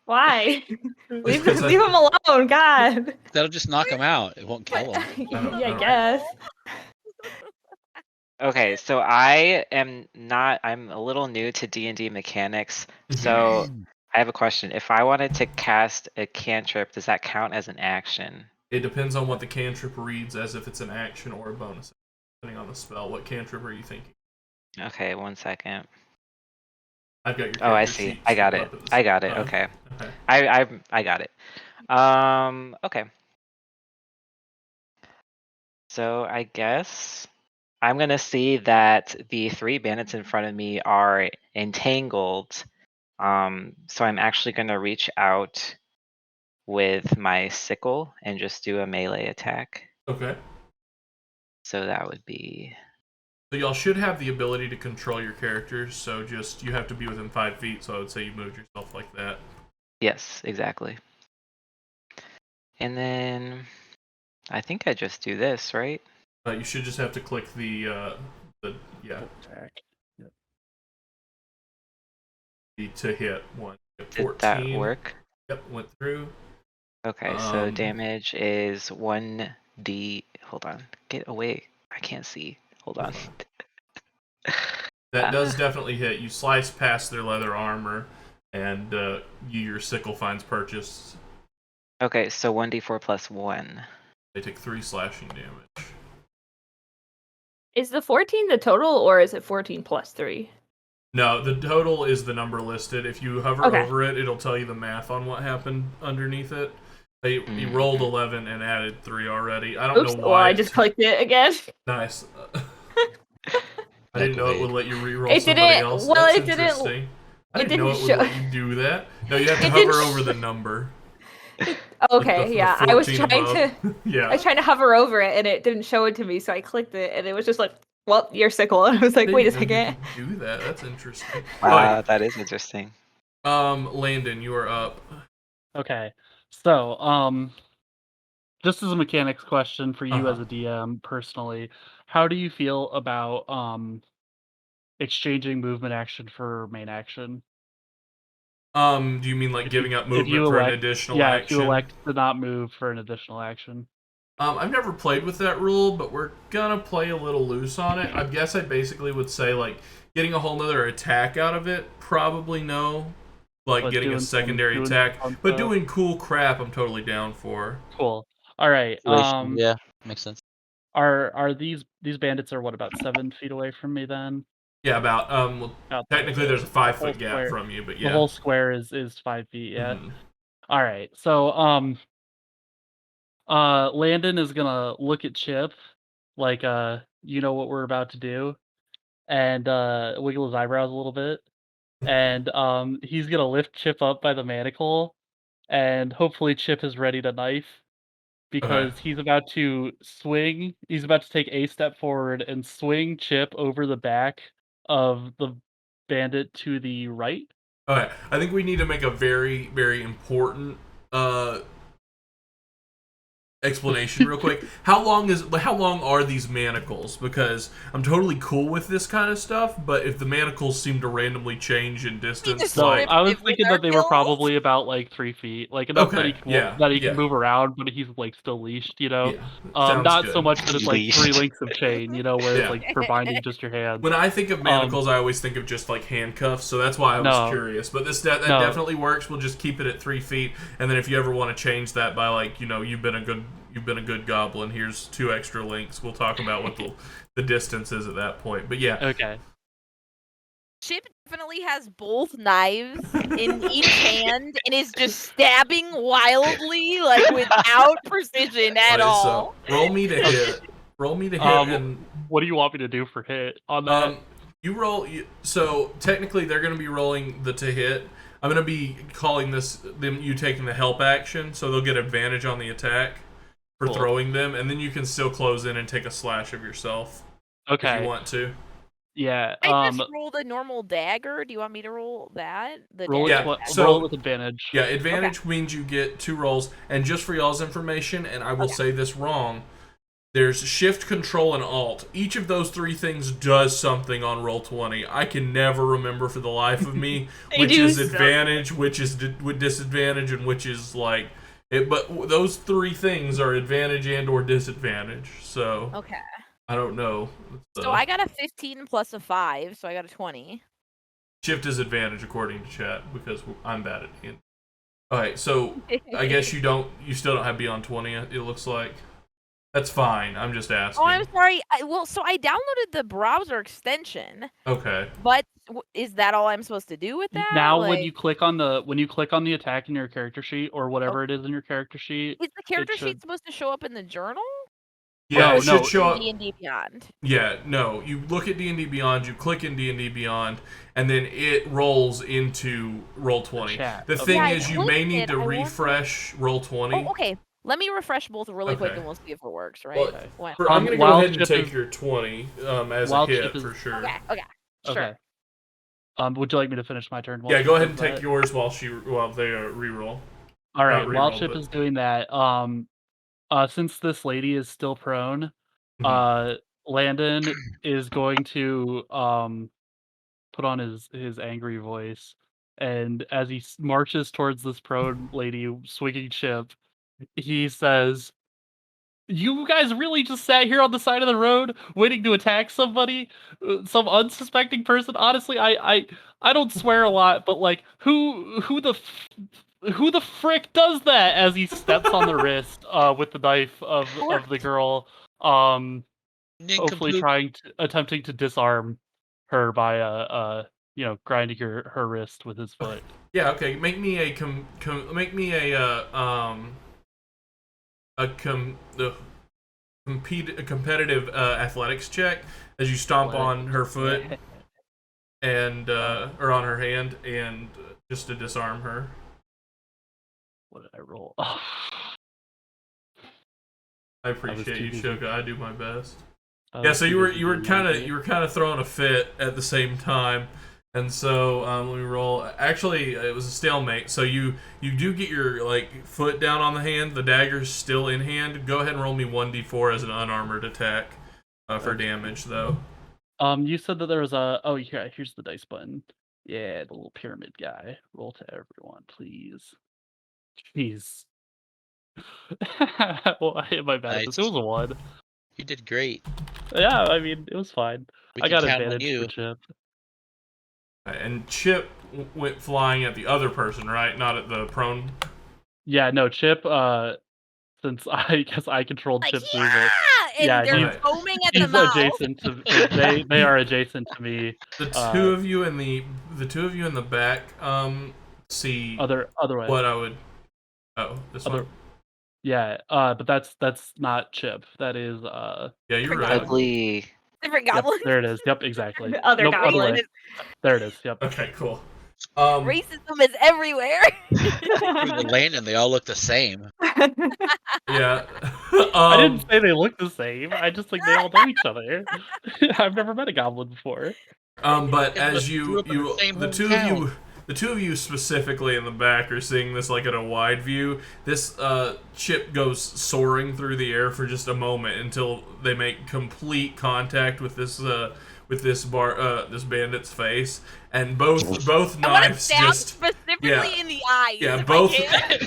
Why? leave Because leave him alone, God. That'll just knock him out. It won't kill him. Yeah, I guess. Okay, so I'm a little new to D&D mechanics, so I have a question. If I wanted to cast a cantrip, does that count as an action? It depends on what the cantrip reads as if it's an action or a bonus, depending on the spell. What cantrip are you thinking? Okay, 1 second. I've got your Oh, I character see. sheet I got pulled it. up at the I same got it. time. Okay. Okay. I got it. Okay. So I guess I'm gonna see that the 3 bandits in front of me are entangled. So I'm actually gonna reach out with my sickle and just do a melee attack. Okay. So that would be So y'all should have the ability to control your characters, so just you have to be within 5 feet, so I would say you moved yourself like that. yes, exactly. And then I think I just do this, right? You should just have to click the Attack. the to hit one. Did that work? Yep, went through. Okay, so damage is 1d. Hold on, get away. I can't see. Hold on. That does definitely hit. You slice past their leather armor, and your sickle finds purchase. Okay, so 1d4 plus 1. They take 3 slashing damage. Is the 14 the total, or is it 14 plus 3? No, the total is the number listed. If you hover over it, it'll tell you the math on what happened underneath it. He rolled 11 and added 3 already. I don't know why. Well, I just clicked it again. Nice. I didn't know it would let you re-roll It somebody didn't. else. Well, That's it didn't. interesting. I didn't know it would show. let you do that. No, you have to It hover didn't over the number. Okay, the yeah. I was 14 trying above. to. Yeah. I was trying to hover over it, and it didn't show it to me, so I clicked it, and it was just like, "Well, your sickle." And I was like, "Wait a Didn't know you second." could do that. That's interesting. Wow, that is interesting. Landen, you are up. Okay, so just as a mechanics question for you as a DM personally, how do you feel about exchanging movement action for main action? Do you mean like giving up movement for an additional action? If you elect to not move for an additional action. I've never played with that rule, but we're gonna play a little loose on it. I guess I basically would say like getting a whole nother attack out of it, probably no. Like But getting a secondary attack, but doing cool crap, I'm totally down for. Cool. All right. Yeah, makes sense. Are these bandits are what, about 7 feet away from me then? Yeah, about technically there's a 5-foot gap square, from you, but yeah. The whole square is 5 feet, yeah. Mm-hmm. All right. So Landen is gonna look at Chip like you know what we're about to do, and wiggle his eyebrows a little bit. And he's gonna lift Chip up by the manacle, and hopefully Chip is ready to knife. Because he's about to swing, he's about to take a step forward and swing Chip over the back of the bandit to the right. Okay, I think we need to make a very, very important explanation real quick. How long are these manacles? Because I'm totally cool with this kind of stuff, but if the manacles seem to randomly change in distance, So I was thinking that they were probably about like 3 feet, like enough that he can move around, but he's like still leashed, you know. Not so much that it's like 3 links of chain, you know, where it's like for binding just your hands. When I think of manacles, I always think of just like handcuffs, so that's why I was curious. But that definitely works. We'll just keep it at 3 feet, and then if you ever want to change that by like, you know, you've been a good goblin, here's 2 extra links. We'll talk about what the distance is at that point. But yeah. Okay. Chip definitely has both knives in each hand and is just stabbing wildly, like without precision at all. So roll me to hit. Roll me to hit. And what do you want me to do for hit on that? You roll. So technically, they're going to be rolling the to hit. I'm going to be calling this you taking the help action, so they'll get advantage on the attack for throwing them, and then you can still close in and take a slash of yourself. Okay. If you want to. Yeah. I just rolled a normal dagger. Do you want me to roll that? Roll it with advantage. Yeah, advantage means you get 2 rolls. And just for y'all's information, and I will say this wrong, There's Shift, Control, and Alt. Each of those 3 things does something on Roll20. I can never remember for the life of me which is advantage, which is disadvantage, and which is like it. But those 3 things are advantage and or disadvantage. So Okay. I don't know. So I got a 15 plus a 5, so I got a 20. Shift is advantage according to chat because I'm bad at it. Alright, so I guess you still don't have beyond 20, it looks like. That's fine, I'm just asking. Oh, I'm sorry. So I downloaded the browser extension. Okay. But is that all I'm supposed to do with that? Now, when you click on the attack in your character sheet or whatever it is in your character sheet, is the character sheet supposed to show up in the journal? Yeah, it should show up. D&D Beyond. Yeah, no. You look at D&D Beyond, you click in D&D Beyond, and then it rolls into Roll20. The thing is, you may need to refresh Roll20. Oh, okay. Let me refresh both really quick, and we'll see if it works, right? Well, I'm going to go ahead and take your 20 as a hit, for sure. Okay, sure. Would you like me to finish my turn? Yeah, go ahead and take yours while they reroll. All right, while Chip is doing that, since this lady is still prone, Landen is going to put on his angry voice, and as he marches towards this prone lady swinging Chip, he says, "You guys really just sat here on the side of the road waiting to attack somebody, some unsuspecting person? Honestly, I don't swear a lot, but like, who the frick does that?" As he steps on the wrist with the knife of the girl, hopefully attempting to disarm her by grinding her wrist with his foot. Yeah, okay. Make me a competitive athletics check as you stomp on her foot and or on her hand, and just to disarm her. What did I roll? I appreciate you, Shoka. I do my best. Yeah, so you were kind of throwing a fit at the same time, and so let me roll. Actually, it was a stalemate. So you do get your foot down on the hand. The dagger's still in hand. Go ahead and roll me 1d4 as an unarmored attack for damage, though. You said that there was a. Oh yeah, here's the dice button. Yeah, the little pyramid guy. Roll to everyone, please. Jeez. Well, I hit my bad. Nice. It was a 1. You did great. Yeah, I mean, it was fine. I got advantage for Chip. And Chip went flying at the other person, right? Not at the prone? Yeah, no, Chip, since I guess I controlled Chip's movement. And they're foaming at the mouth. Adjacent to they are adjacent to me. The two of you in the back see other way. What I would this one. Yeah, but that's not Chip. That is yeah, you're right. Ugly. Different goblin. Yep, there it is. Yep, exactly. Other goblin. There it is. Yep. Okay, cool. Racism is everywhere. In Landen, they all look the same. Yeah. I didn't say they look the same. I just think they all know each other. I've never met a goblin before. But as the two of you specifically in the back are seeing this at a wide view. This Chip goes soaring through the air for just a moment until they make complete contact with this bandit's face, and both knives just specifically in the eyes. Yeah,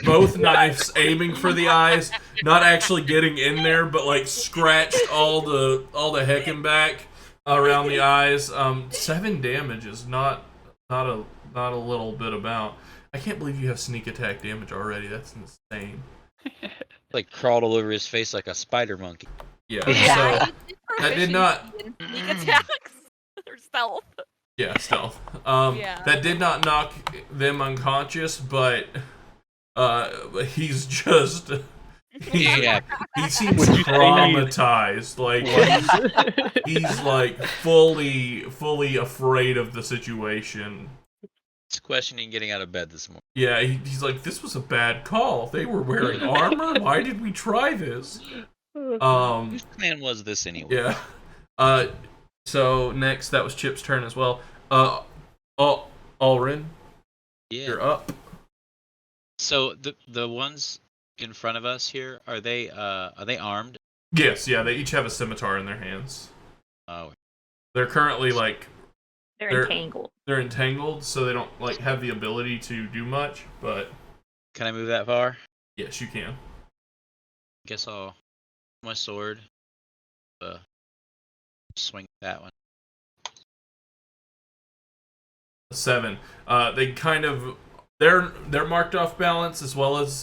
both knives aiming for the eyes, not actually getting in there, but scratched all the heckin' back around the eyes. 7 damage is not a little bit about. I can't believe you have sneak attack damage already. That's insane. Crawled all over his face like a spider monkey. Yeah. So that did not sneak attacks or stealth. Yeah, stealth. That did not knock them unconscious, but he's just he seems traumatized. He's fully afraid of the situation. It's questioning getting out of bed this morning. Yeah, he's like, this was a bad call. They were wearing armor. Why did we try this? Whose plan was this anyway? Yeah. So next, that was Chip's turn as well. Alryn, you're up. So the ones in front of us here, are they armed? Yes, yeah, they each have a scimitar in their hands. Oh. They're currently like They're entangled. They're entangled, so they don't like have the ability to do much. But Can I move that far? yes, you can. Guess I'll my sword. Swing that one. 7. They kind of they're marked off balance as well as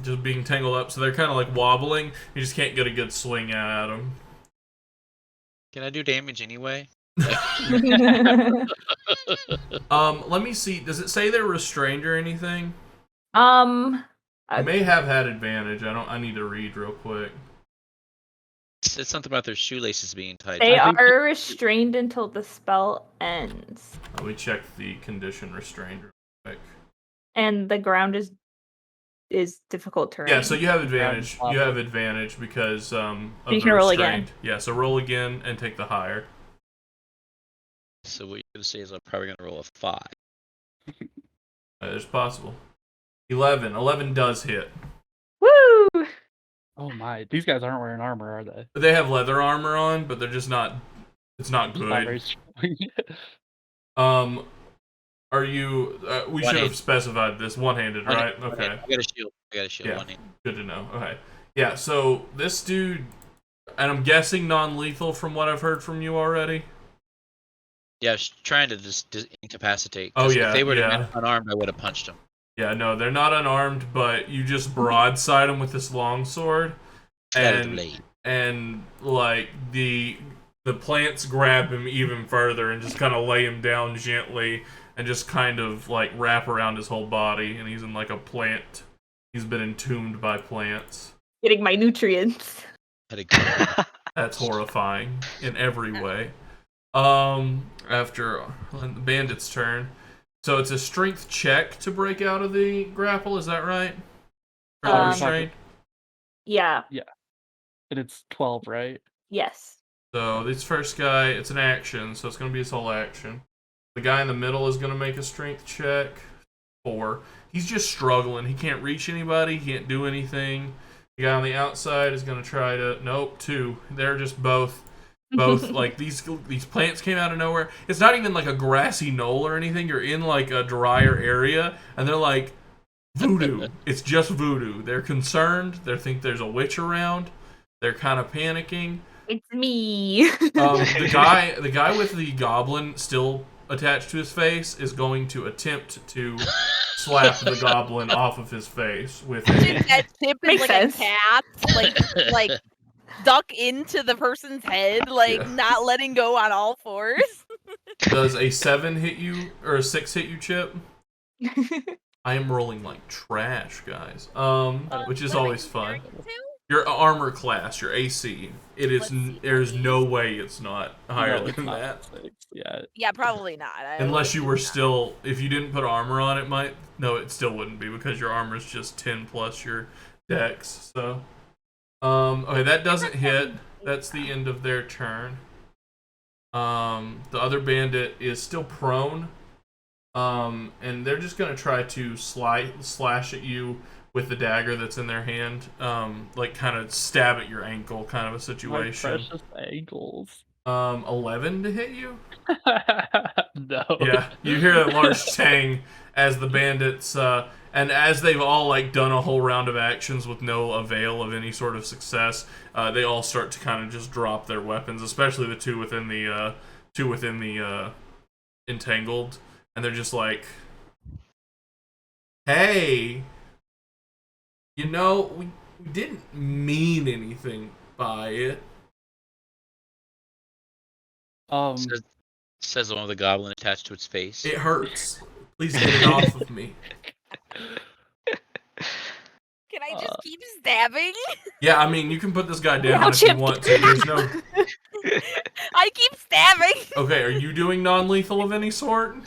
just being tangled up, so they're kind of like wobbling. You just can't get a good swing at them. Can I do damage anyway? Let me see. Does it say they're restrained or anything? I may have had advantage. I need to read real quick. It's something about their shoelaces being tied. They are restrained until the spell ends. Let me check the condition restrained real quick. And the ground is difficult terrain. Yeah, so you have advantage. You have advantage because of you can roll restrained. again. Yeah, so roll again and take the higher. So what you're gonna say is I'm probably gonna roll a 5. It's possible. 11. 11 does hit. Woo! Oh my, these guys aren't wearing armor, are they? They have leather armor on, but they're just not. It's not Not very good. strong. Are you? We should have specified this one-handed, right? Okay. I got a shield. Yeah. One hand. Good to know. Okay. Yeah. So this dude, and I'm guessing non-lethal from what I've heard from you already. Yeah, I was trying to just incapacitate. Oh, yeah, If they would have yeah. been unarmed, I would have punched them. Yeah. No, they're not unarmed, but you just broadside them with this long sword, and like the plants grab him even further and just kind of lay him down gently and just kind of like wrap around his whole body, and he's in like a plant. He's been entombed by plants. Getting my nutrients. That's horrifying in every way. After the bandit's turn. So it's a strength check to break out of the grapple, is that right? Or the restraint? Yeah. Yeah. And it's 12, right? Yes. So this first guy, it's an action, so it's going to be his whole action. The guy in the middle is going to make a strength check. 4. He's just struggling. He can't reach anybody. He can't do anything. The guy on the outside is going to try to... Nope, 2. They're just both like these plants came out of nowhere. It's not even like a grassy knoll or anything. You're in like a drier area, and they're like voodoo. It's just voodoo. They're concerned. They think there's a witch around. They're kind of panicking. It's me. The guy with the goblin still attached to his face is going to attempt to slap the goblin off of his face with a... That tip is Makes like sense. a cat, like stuck into the person's head, not letting go on all fours. Does a 7 hit you or a 6 hit you, Chip? I am rolling like trash, guys. Which is always fun. Your armor class, your AC. It is. There's no way it's not higher than that. Yeah, probably not. Unless you were still, if you didn't put armor on, it might. No, it still wouldn't be because your armor is just 10 plus your dex. So, okay, that doesn't hit. That's the end of their turn. The other bandit is still prone. And they're just gonna try to slash at you with the dagger that's in their hand, like kind of stab at your ankle, kind of a situation. My precious ankles. 11 to hit you? No. Yeah, you hear a large tang as the bandits, and as they've all like done a whole round of actions with no avail of any sort of success, they all start to kind of just drop their weapons, especially the two within the entangled, and they're just like, "Hey, you know, we didn't mean anything by it." Says the one with the goblin attached to its face. It hurts. Please get it off of me. Can I just keep stabbing? Yeah, I mean, you can put this guy down if you want to. There's no... I keep stabbing. Okay, are you doing non-lethal of any sort?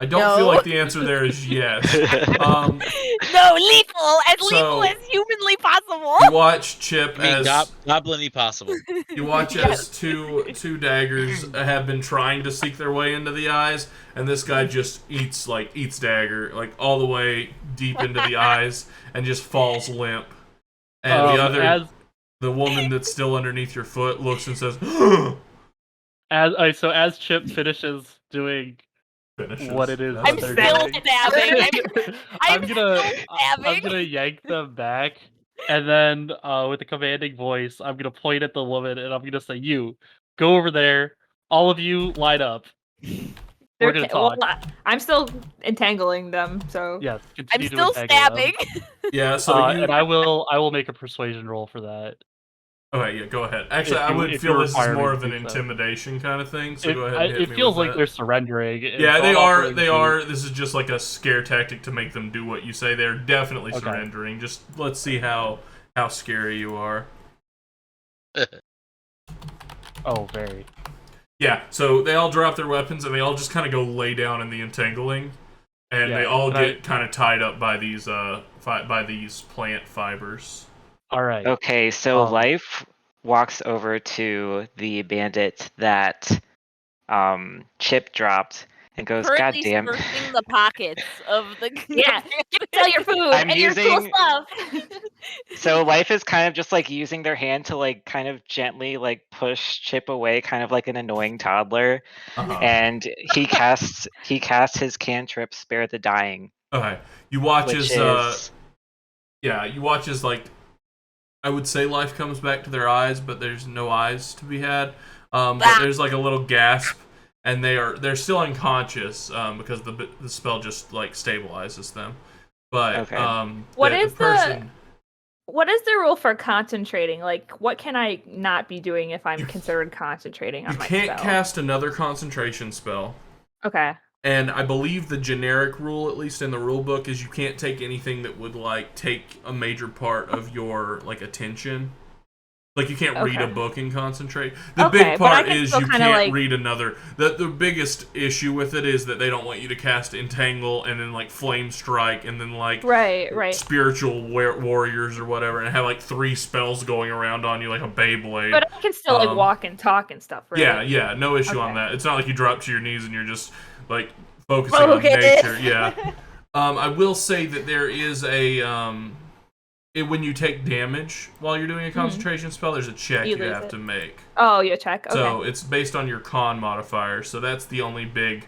I don't feel like the answer there is yes. No, lethal. As lethal as humanly possible. You watch Chip as... Goblin-y possible. You watch as two daggers have been trying to seek their way into the eyes, and this guy just eats dagger, like all the way deep into the eyes, and just falls limp. And the other... The woman that's still underneath your foot looks and says, As Chip finishes doing what it is I'm that they're still doing, stabbing. I'm still gonna stabbing. yank them back, and then with a commanding voice, I'm gonna point at the woman and I'm gonna say, "You go over there. All of you line up. We're gonna talk." I'm still entangling them, so Yes, I'm continue to still entangle them. stabbing. Yeah, so and I will make a persuasion roll for that. Okay, yeah, go ahead. Actually, I If would you feel this is require me more to of an do so. intimidation kind of thing, so go ahead and hit It me feels with like that. they're surrendering. Yeah, so they I'm are. offering They to- are. This is just like a scare tactic to make them do what you say. They're definitely Okay. surrendering. Just let's see how scary you are. Oh, very. Yeah, so they all drop their weapons and they all just kind of go lay down in the entangling, and Yeah, they all and get kind of tied up by these plant fibers. All right. Okay, so Life walks over to the bandit that Chip dropped and goes, "God Currently damn." searching the pockets of the. yeah, sell your food I'm and your cool using- stuff. So Life is kind of just like using their hand to like kind of gently like push Chip away, kind of like an annoying toddler. Uh-huh. And he casts his cantrip, Spare the Dying. Okay, you watch which as is you watch as like I would say life comes back to their eyes, but there's no eyes to be had. But there's like a little gasp, and they're still unconscious because the spell just like stabilizes them. But Okay. What is the rule for concentrating? Like, what can I not be doing if I'm considered concentrating on you my can't spell? cast another concentration spell. Okay. And I believe the generic rule, at least in the rule book, is you can't take anything that would like take a major part of your like attention. Like you can't read a book and concentrate. The big part is you can't read another. The biggest issue with it is that they don't want you to cast Entangle and then like Flame Strike and then like right. Spiritual Warriors or whatever and have like 3 spells going around on you like a Beyblade. But I can still like walk and talk and stuff, right? Yeah, no issue on that. It's not like you drop to your knees and you're just like focusing on nature. Yeah. I will say that there is a when you take damage while you're doing a concentration spell, there's a check you have to make. Oh, you check. Okay. So it's based on your con modifier. So that's the only big.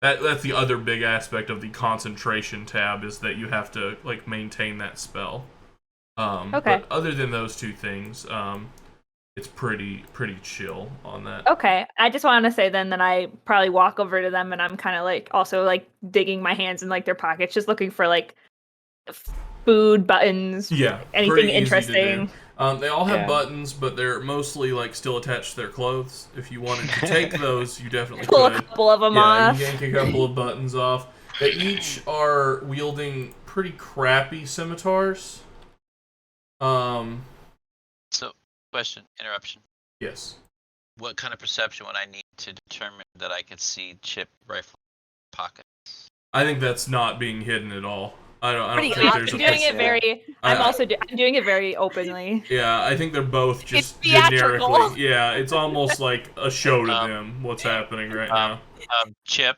That's the other big aspect of the concentration tab is that you have to like maintain that spell. But other than those two things, it's pretty chill on that. Okay, I just want to say then that I probably walk over to them and I'm kind of like also like digging my hands in like their pockets, just looking for like food, buttons, anything interesting. They all have buttons, but they're mostly like still attached to their clothes. If you wanted to take those, you definitely pull could. a couple of them off. You yank a couple of buttons off. They each are wielding pretty crappy scimitars. So, question, interruption. Yes. What kind of perception would I need to determine that I could see Chip rifle pockets? I think that's not being hidden at all. I don't think there's I'm doing it very. I'm doing it very openly. Yeah, I think they're both just it's theatrical. generically. Yeah, it's almost like a show to them. What's happening right now? Chip.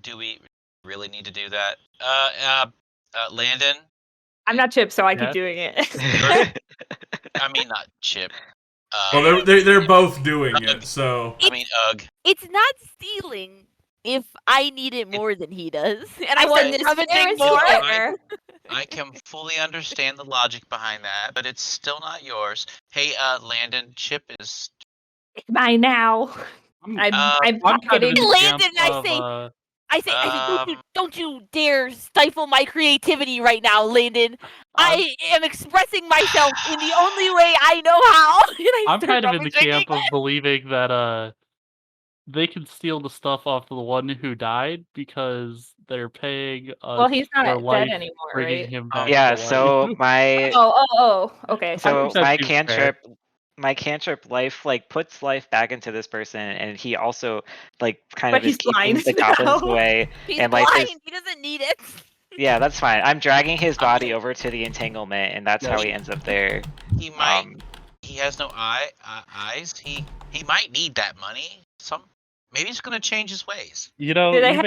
Do we really need to do that? Landen. I'm not Chip, so I keep doing it. I mean, not Chip. Well, they're both doing it, so. I mean, It's not stealing if I need it more than he does, and I I want said this coveting more. I can fully understand the logic behind that, but it's still not yours. Hey, Landen, Chip is. It's mine now. I'm pocketing Landen. I say, don't you dare stifle my creativity right now, Landen. I am expressing myself in the only way I know how. I'm kind of in the camp of believing that they can steal the stuff off of the one who died because they're paying us. Well, he's not for dead life, anymore, bringing right? him back Yeah. to So life. my. Okay. So my cantrip life like puts life back into this person, and he also like kind of is keeping the goblins away. He's and blind. Life is, he doesn't need it. Yeah, that's fine. I'm dragging his body over to the entanglement, and that's how he ends up there. He might. He has no eyes. He might need that money. Maybe he's gonna change his ways. You know, do they have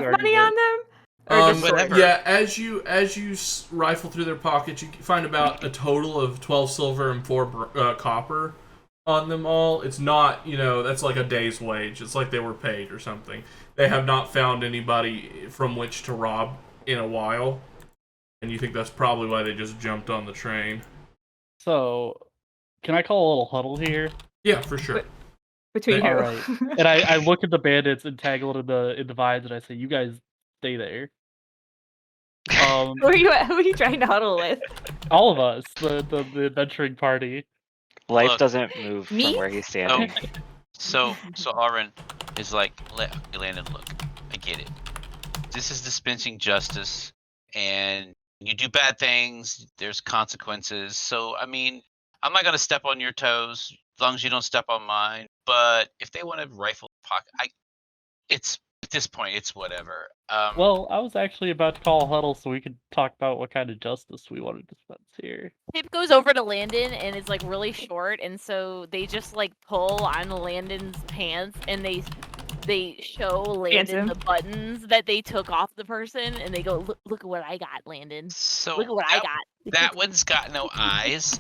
money on them? Or just whatever. Yeah, as you rifle through their pockets, you find about a total of 12 silver and 4 copper on them all. It's not, that's like a day's wage. It's like they were paid or something. They have not found anybody from which to rob in a while, and you think that's probably why they just jumped on the train. So, can I call a little huddle here? Yeah, for sure. Between who? All right. And I look at the bandits entangled in the vines, and I say, "You guys stay there." Who are you trying to huddle with? All of us, the adventuring party. Life Look. doesn't move Me? from where he's standing. So Alryn is like, Landen, look, I get it. This is dispensing justice, and you do bad things, there's consequences. So, I mean, I'm not going to step on your toes as long as you don't step on mine. But if they want to rifle the pocket, it's at this point, it's whatever. Well, I was actually about to call a huddle so we could talk about what kind of justice we want to dispense here. Pip goes over to Landen and is like really short, and so they just like pull on Landen's pants and they show Landen the buttons that they took off the person, and they go, look at what I got, Landen. So Look at what I got. that one's got no eyes.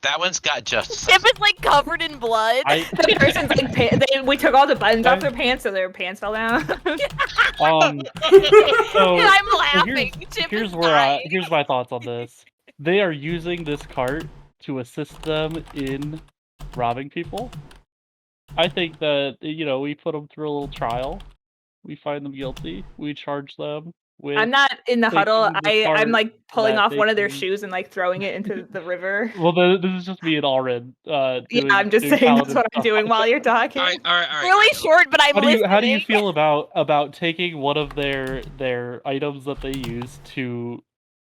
That one's got justice. Pip is like covered in blood. The person's like, we took all the buttons off their pants, so their pants fell down. So, And I'm laughing. here's my thoughts on this. They are using this cart to assist them in robbing people. I think that we put them through a little trial. We find them guilty. We charge them with. I'm not in the huddle. I'm like pulling off that one of their they- shoes and like throwing it into the river. Well, this is just me and Alryn. Yeah, I'm just saying that's what I'm doing while you're talking. All right. Really short, but I'm listening. How do you feel about taking one of their items that they use to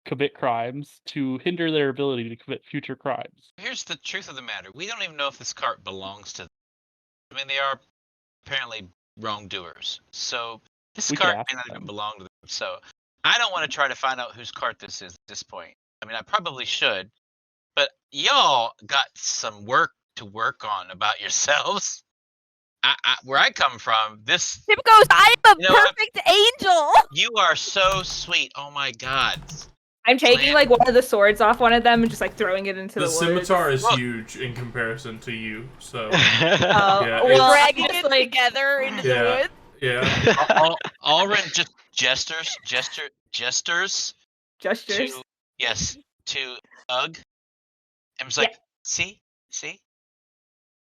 commit crimes to hinder their ability to commit future crimes? Here's the truth of the matter. We don't even know if this cart belongs to them. I mean, they are apparently wrongdoers. So this We could cart ask may not even them. belong to them. So I don't want to try to find out whose cart this is at this point. I mean, I probably should. But y'all got some work to work on about yourselves. Where I come from, this... Pip goes, I am a You know what? perfect angel! You are so sweet. Oh my god. I'm taking like one of the swords off one of them and just like throwing it into the woods. scimitar is Look. huge in comparison to you, so Oh, Yeah, well, Dragging just, it like, together into Yeah. the woods. yeah. Alryn just gestures gestures. to Ugg, and was like, see,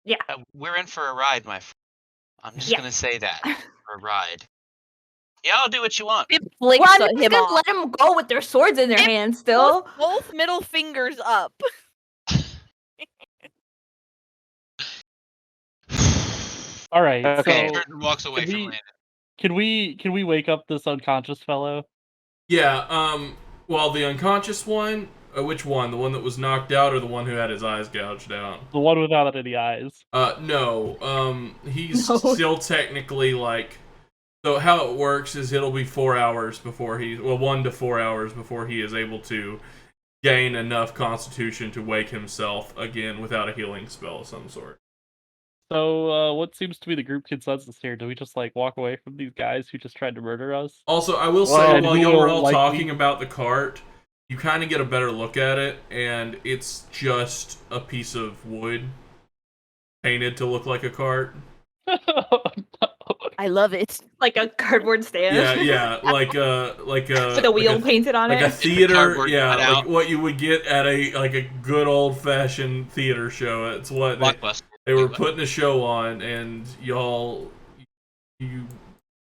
Yeah. We're in for a ride, my friend. I'm just Yeah. gonna say that, for a ride. Yeah, I'll do what you want. Pip flicks Well, I'm just him gonna off. let them go with their swords in their hands still. Both middle fingers up. All right. Okay. So Turns and walks away can from we- Landen. can we wake up this unconscious fellow? Yeah, well, the unconscious one, which one? The one that was knocked out or the one who had his eyes gouged out? The one without any eyes. No, he's No. still technically like... So how it works is it'll be 4 hours before 1 to 4 hours before he is able to gain enough constitution to wake himself again without a healing spell of some sort. So what seems to be the group consensus here? Do we just like walk away from these guys who just tried to murder us? Also, I will say, Well, while who you were will all likely- talking about the cart, you kind of get a better look at it, and it's just a piece of wood painted to look like a cart. I love it. Like a cardboard stand. Yeah, like a With a wheel painted on like a it. theater, Cardboard yeah, cutout. like what you would get at a good old fashioned theater show. It's what Blockbuster. they were putting a show on, and y'all, you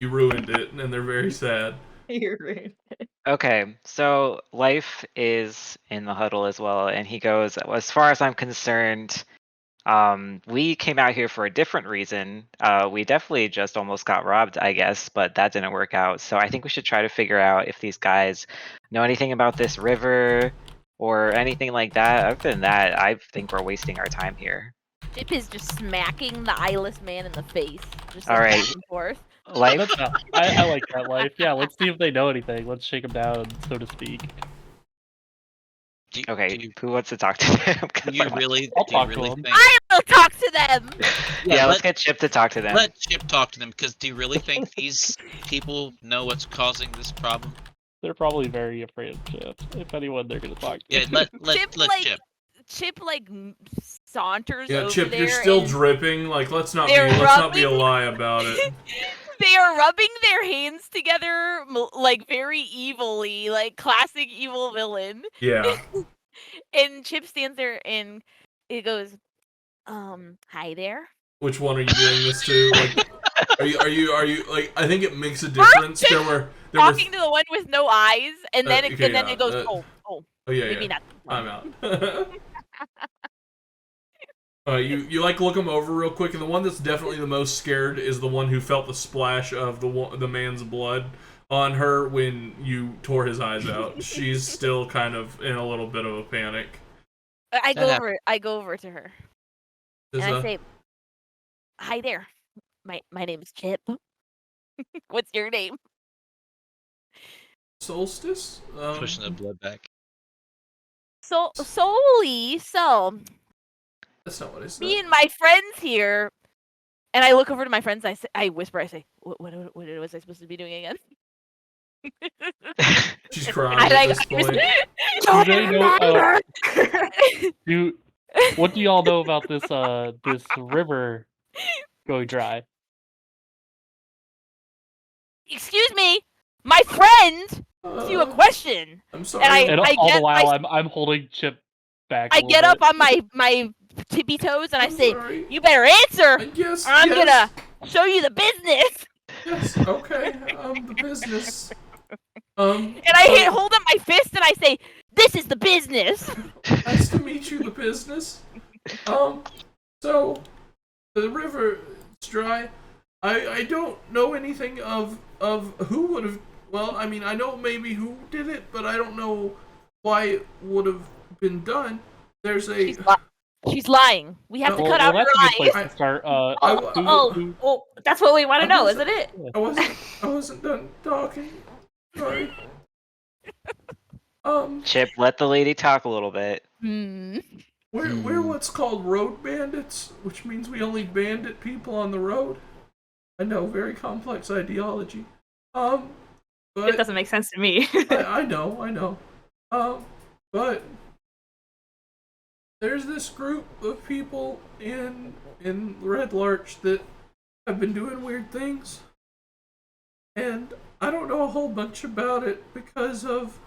ruined it, and they're very sad. You're rude. Okay, so Life is in the huddle as well, and he goes, as far as I'm concerned, we came out here for a different reason. We definitely just almost got robbed, I guess, but that didn't work out. So I think we should try to figure out if these guys know anything about this river or anything like that. Other than that, I think we're wasting our time here. Pip is just smacking the eyeless man in the face. Just All like, right. back and forth. Life, I like that life. Yeah, let's see if they know anything. Let's shake them down, so to speak. Okay, who wants to talk to them? Do you really I'll talk to them. think? I will talk to them. Yeah, let's get Chip to talk to them. Let Chip talk to them, because do you really think these people know what's causing this problem? They're probably very afraid of Chip. If anyone, they're gonna talk to. Yeah, let Chip. Chip saunters Yeah, over Chip, there you're still and dripping. Like, let's not they're be a rubbing- lie about it. they are rubbing their hands together like very evilly, like classic evil villain. Yeah. And Chip stands there and it goes, hi there. Which one are you doing this to? Like, are you like? I think it makes a difference. Chip There were talking to the one with no eyes, and then okay, and then yeah, it goes, oh yeah, maybe yeah. not. I'm out. You like look him over real quick, and the one that's definitely the most scared is the one who felt the splash of the man's blood on her when you tore his eyes out. She's still kind of in a little bit of a panic. I go over to her and I say, hi there. My name is Chip. What's your name? Solstice? Pushing the blood back. Solely, so That's not what I said. me and my friends here, and I look over to my friends. I whisper. I say, "What was I supposed to be doing again?" She's crying at this point. Do they know? What do y'all know about this this river going dry? Excuse me, my friend. Ask you a question. I'm sorry. And all the while, I'm holding Chip back. I get up on my tippy toes and I say, sorry. "You better answer, Yes, or I'm gonna show you the business." Yes, okay. The business. And I hold up my fist and I say, "This is the business." Nice to meet you, the business. So the river is dry. I don't know anything of who would have. Well, I mean, I know maybe who did it, but I don't know why it would have been done. There's a. She's lying. We have to cut out her that's a good place eyes. to start. That's what we want to know, isn't it? I wasn't done talking. Sorry. Chip, let the lady talk a little bit. We're what's called road bandits, which means we only bandit people on the road. I know, very complex ideology. But It doesn't make sense to me. I know. But there's this group of people in Red Larch that have been doing weird things, and I don't know a whole bunch about it because of.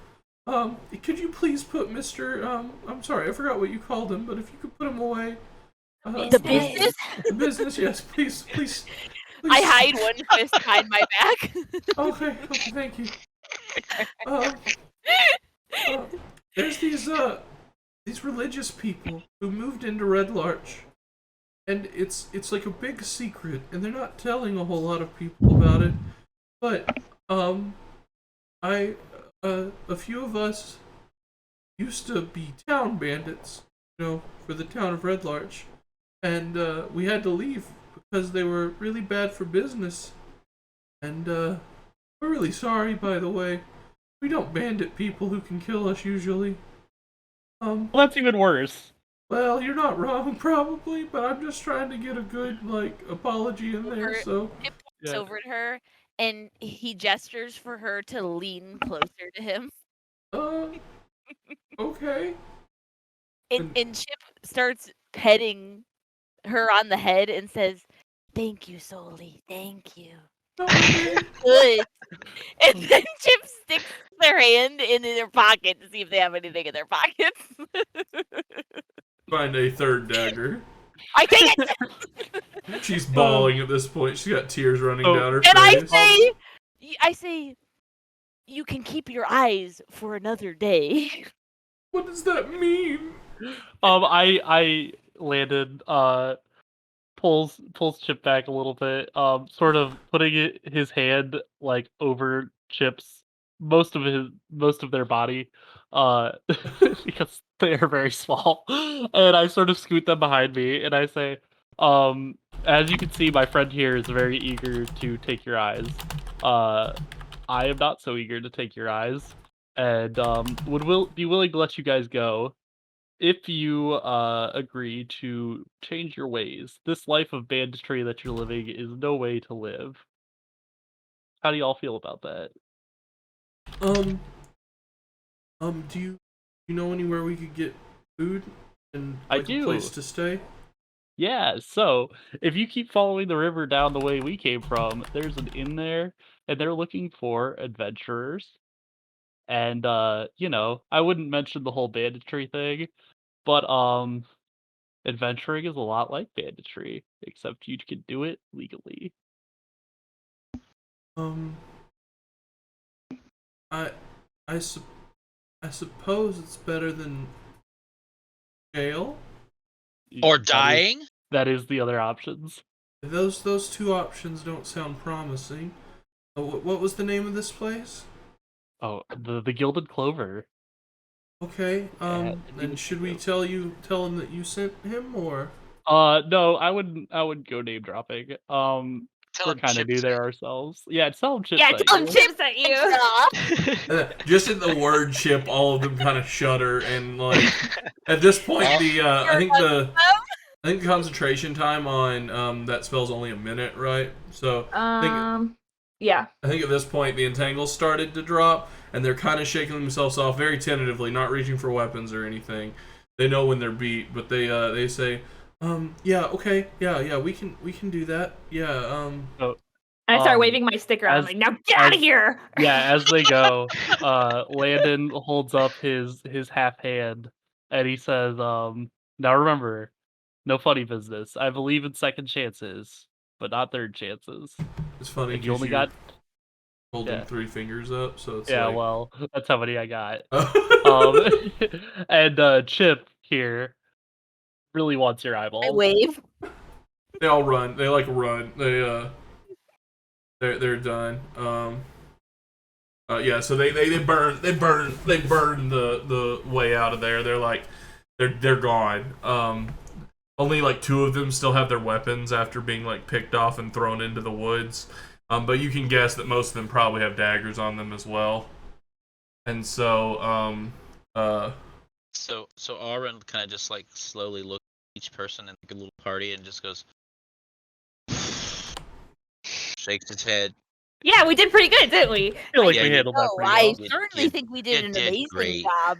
Could you please put Mr. I'm sorry, I forgot what you called him, but if you could put him away. The business? The business, yes, please. I hide one fist behind my back. Okay, thank you. There's these religious people who moved into Red Larch, and it's like a big secret, and they're not telling a whole lot of people about it. But a few of us used to be town bandits, for the town of Red Larch, and we had to leave because they were really bad for business. And we're really sorry, by the way. We don't bandit people who can kill us usually. Well, that's even worse. Well, you're not wrong, probably, but I'm just trying to get a good apology in there. So He looks over at her and he gestures for her to lean closer to him. Okay. And Chip starts petting her on the head and says, "Thank you, Soli. Thank you." Good. And then Chip sticks their hand in their pocket to see if they have anything in their pockets. Find a third dagger. I take it. She's bawling at this point. She's got tears running down her And face. I say, "You can keep your eyes for another day." What does that mean? I Landen pulls Chip back a little bit, sort of putting his hand over Chip's most of their body, because they are very small, and I sort of scoot them behind me, and I say, as you can see, my friend here is very eager to take your eyes. I am not so eager to take your eyes. and would be willing to let you guys go if you agree to change your ways. This life of banditry that you're living is no way to live. How do y'all feel about that? Do you know anywhere we could get food and I like a do. place to stay? Yeah, so if you keep following the river down the way we came from, there's an inn there, and they're looking for adventurers. And you know, I wouldn't mention the whole banditry thing, but adventuring is a lot like banditry, except you can do it legally. I I suppose it's better than jail. Or dying? That is the other options. Those two options don't sound promising. What was the name of this place? Oh, the Gilded Clover. Okay. And should we tell him that you sent him, or? No, I wouldn't go name dropping. We're kind of new there ourselves. Yeah, tell him Chip. Yeah, tell him Chip sent you. Just in the word Chip, all of them kind of shudder, and like at this point, I think the concentration time on that spell's only a minute, right? So yeah. I think at this point the entangles started to drop, and they're kind of shaking themselves off very tentatively, not reaching for weapons or anything. They know when they're beat, but they say, yeah, okay, yeah, we can do that. Yeah, I start waving my sticker. I'm like, now get out of here! Yeah, as they go, Landen holds up his half hand, and he says, now remember, no funny business. I believe in second chances, but not third chances. It's funny you only got holding 3 fingers up, so it's yeah. like... Well, that's how many I got. And Chip here really wants your eyeball. I wave. They all run. They like run. They're done. Yeah. So they burn the way out of there. They're like they're gone. Only like 2 of them still have their weapons after being like picked off and thrown into the woods. But you can guess that most of them probably have daggers on them as well. And so So Alryn kind of just like slowly looks at each person in like a little party and just goes, shakes his head. Yeah, we did pretty good, didn't we? I feel like we handled that pretty well. I certainly think we did an amazing job.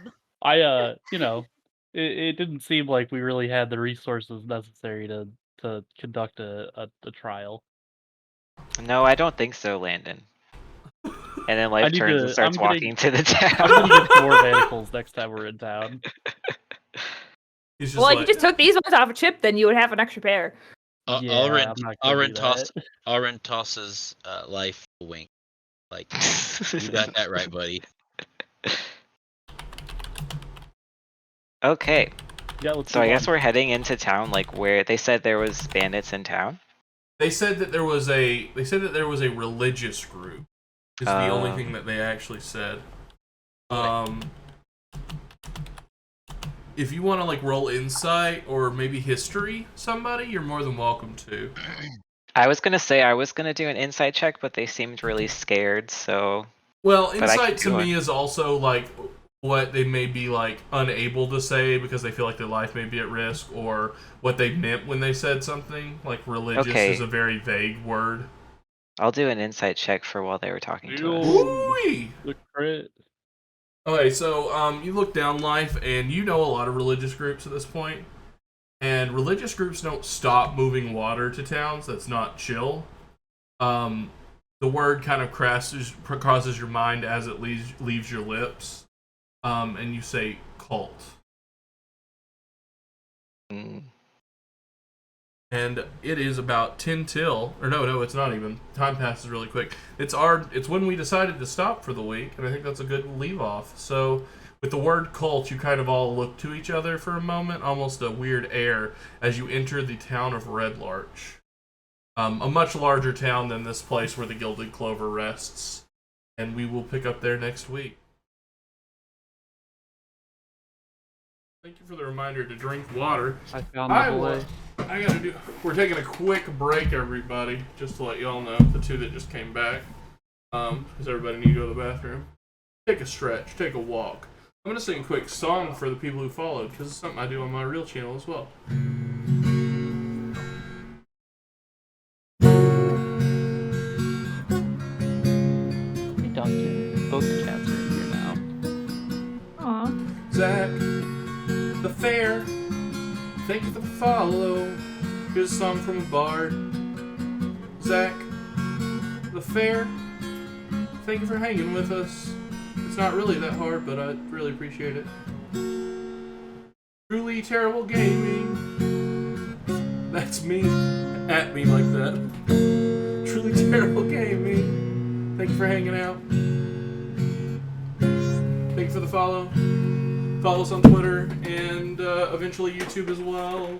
You know, it didn't seem like we really had the resources necessary to conduct a trial. No, I don't think so, Landen. And then Life turns and starts walking to the town. I'm gonna get more manacles next time we're in town. Well, if you just took these ones off a Chip, then you would have an extra pair. Alryn tosses Life a wink. Like, you got that right, buddy. Okay. Yeah, so I guess we're heading into town, like where they said there was bandits in town. They said that there was a religious group. Is the only thing that they actually said. If you want to like roll insight or maybe history, somebody, you're more than welcome to. I was gonna do an insight check, but they seemed really scared. So. Well, insight to me is also like what they may be like unable to say because they feel like their life may be at risk, or what they meant when they said something. Like religious is a very vague word. I'll do an insight check for while they were talking to us. Ooh-wee. Look crit. Okay, so you look down Life, and you know a lot of religious groups at this point. And religious groups don't stop moving water to towns. That's not chill. The word kind of crosses your mind as it leaves your lips. And you say cult. And it is about 10 till, or no, it's not even. Time passes really quick. It's when we decided to stop for the week, and I think that's a good leave off. So with the word cult, you kind of all look to each other for a moment, almost a weird air, as you enter the town of Red Larch. A much larger town than this place where the Gilded Clover rests. And we will pick up there next week. Thank you for the reminder to drink water. I found the way. We're taking a quick break, everybody, just to let y'all know, the 2 that just came back. Does everybody need to go to the bathroom? take a stretch, take a walk. I'm going to sing a quick song for the people who followed, because it's something I do on my real channel as well. Hey, Duncan. Both the cats are in here now. Aw. Zach, the fair, thank you for the follow. Here's a song from a bard. Zach, the fair, thank you for hanging with us. It's not really that hard, but I really appreciate it. Truly terrible gaming. That's me. At me like that. Truly terrible gaming. Thank you for hanging out. Thank you for the follow. Follow us on Twitter and eventually YouTube as well.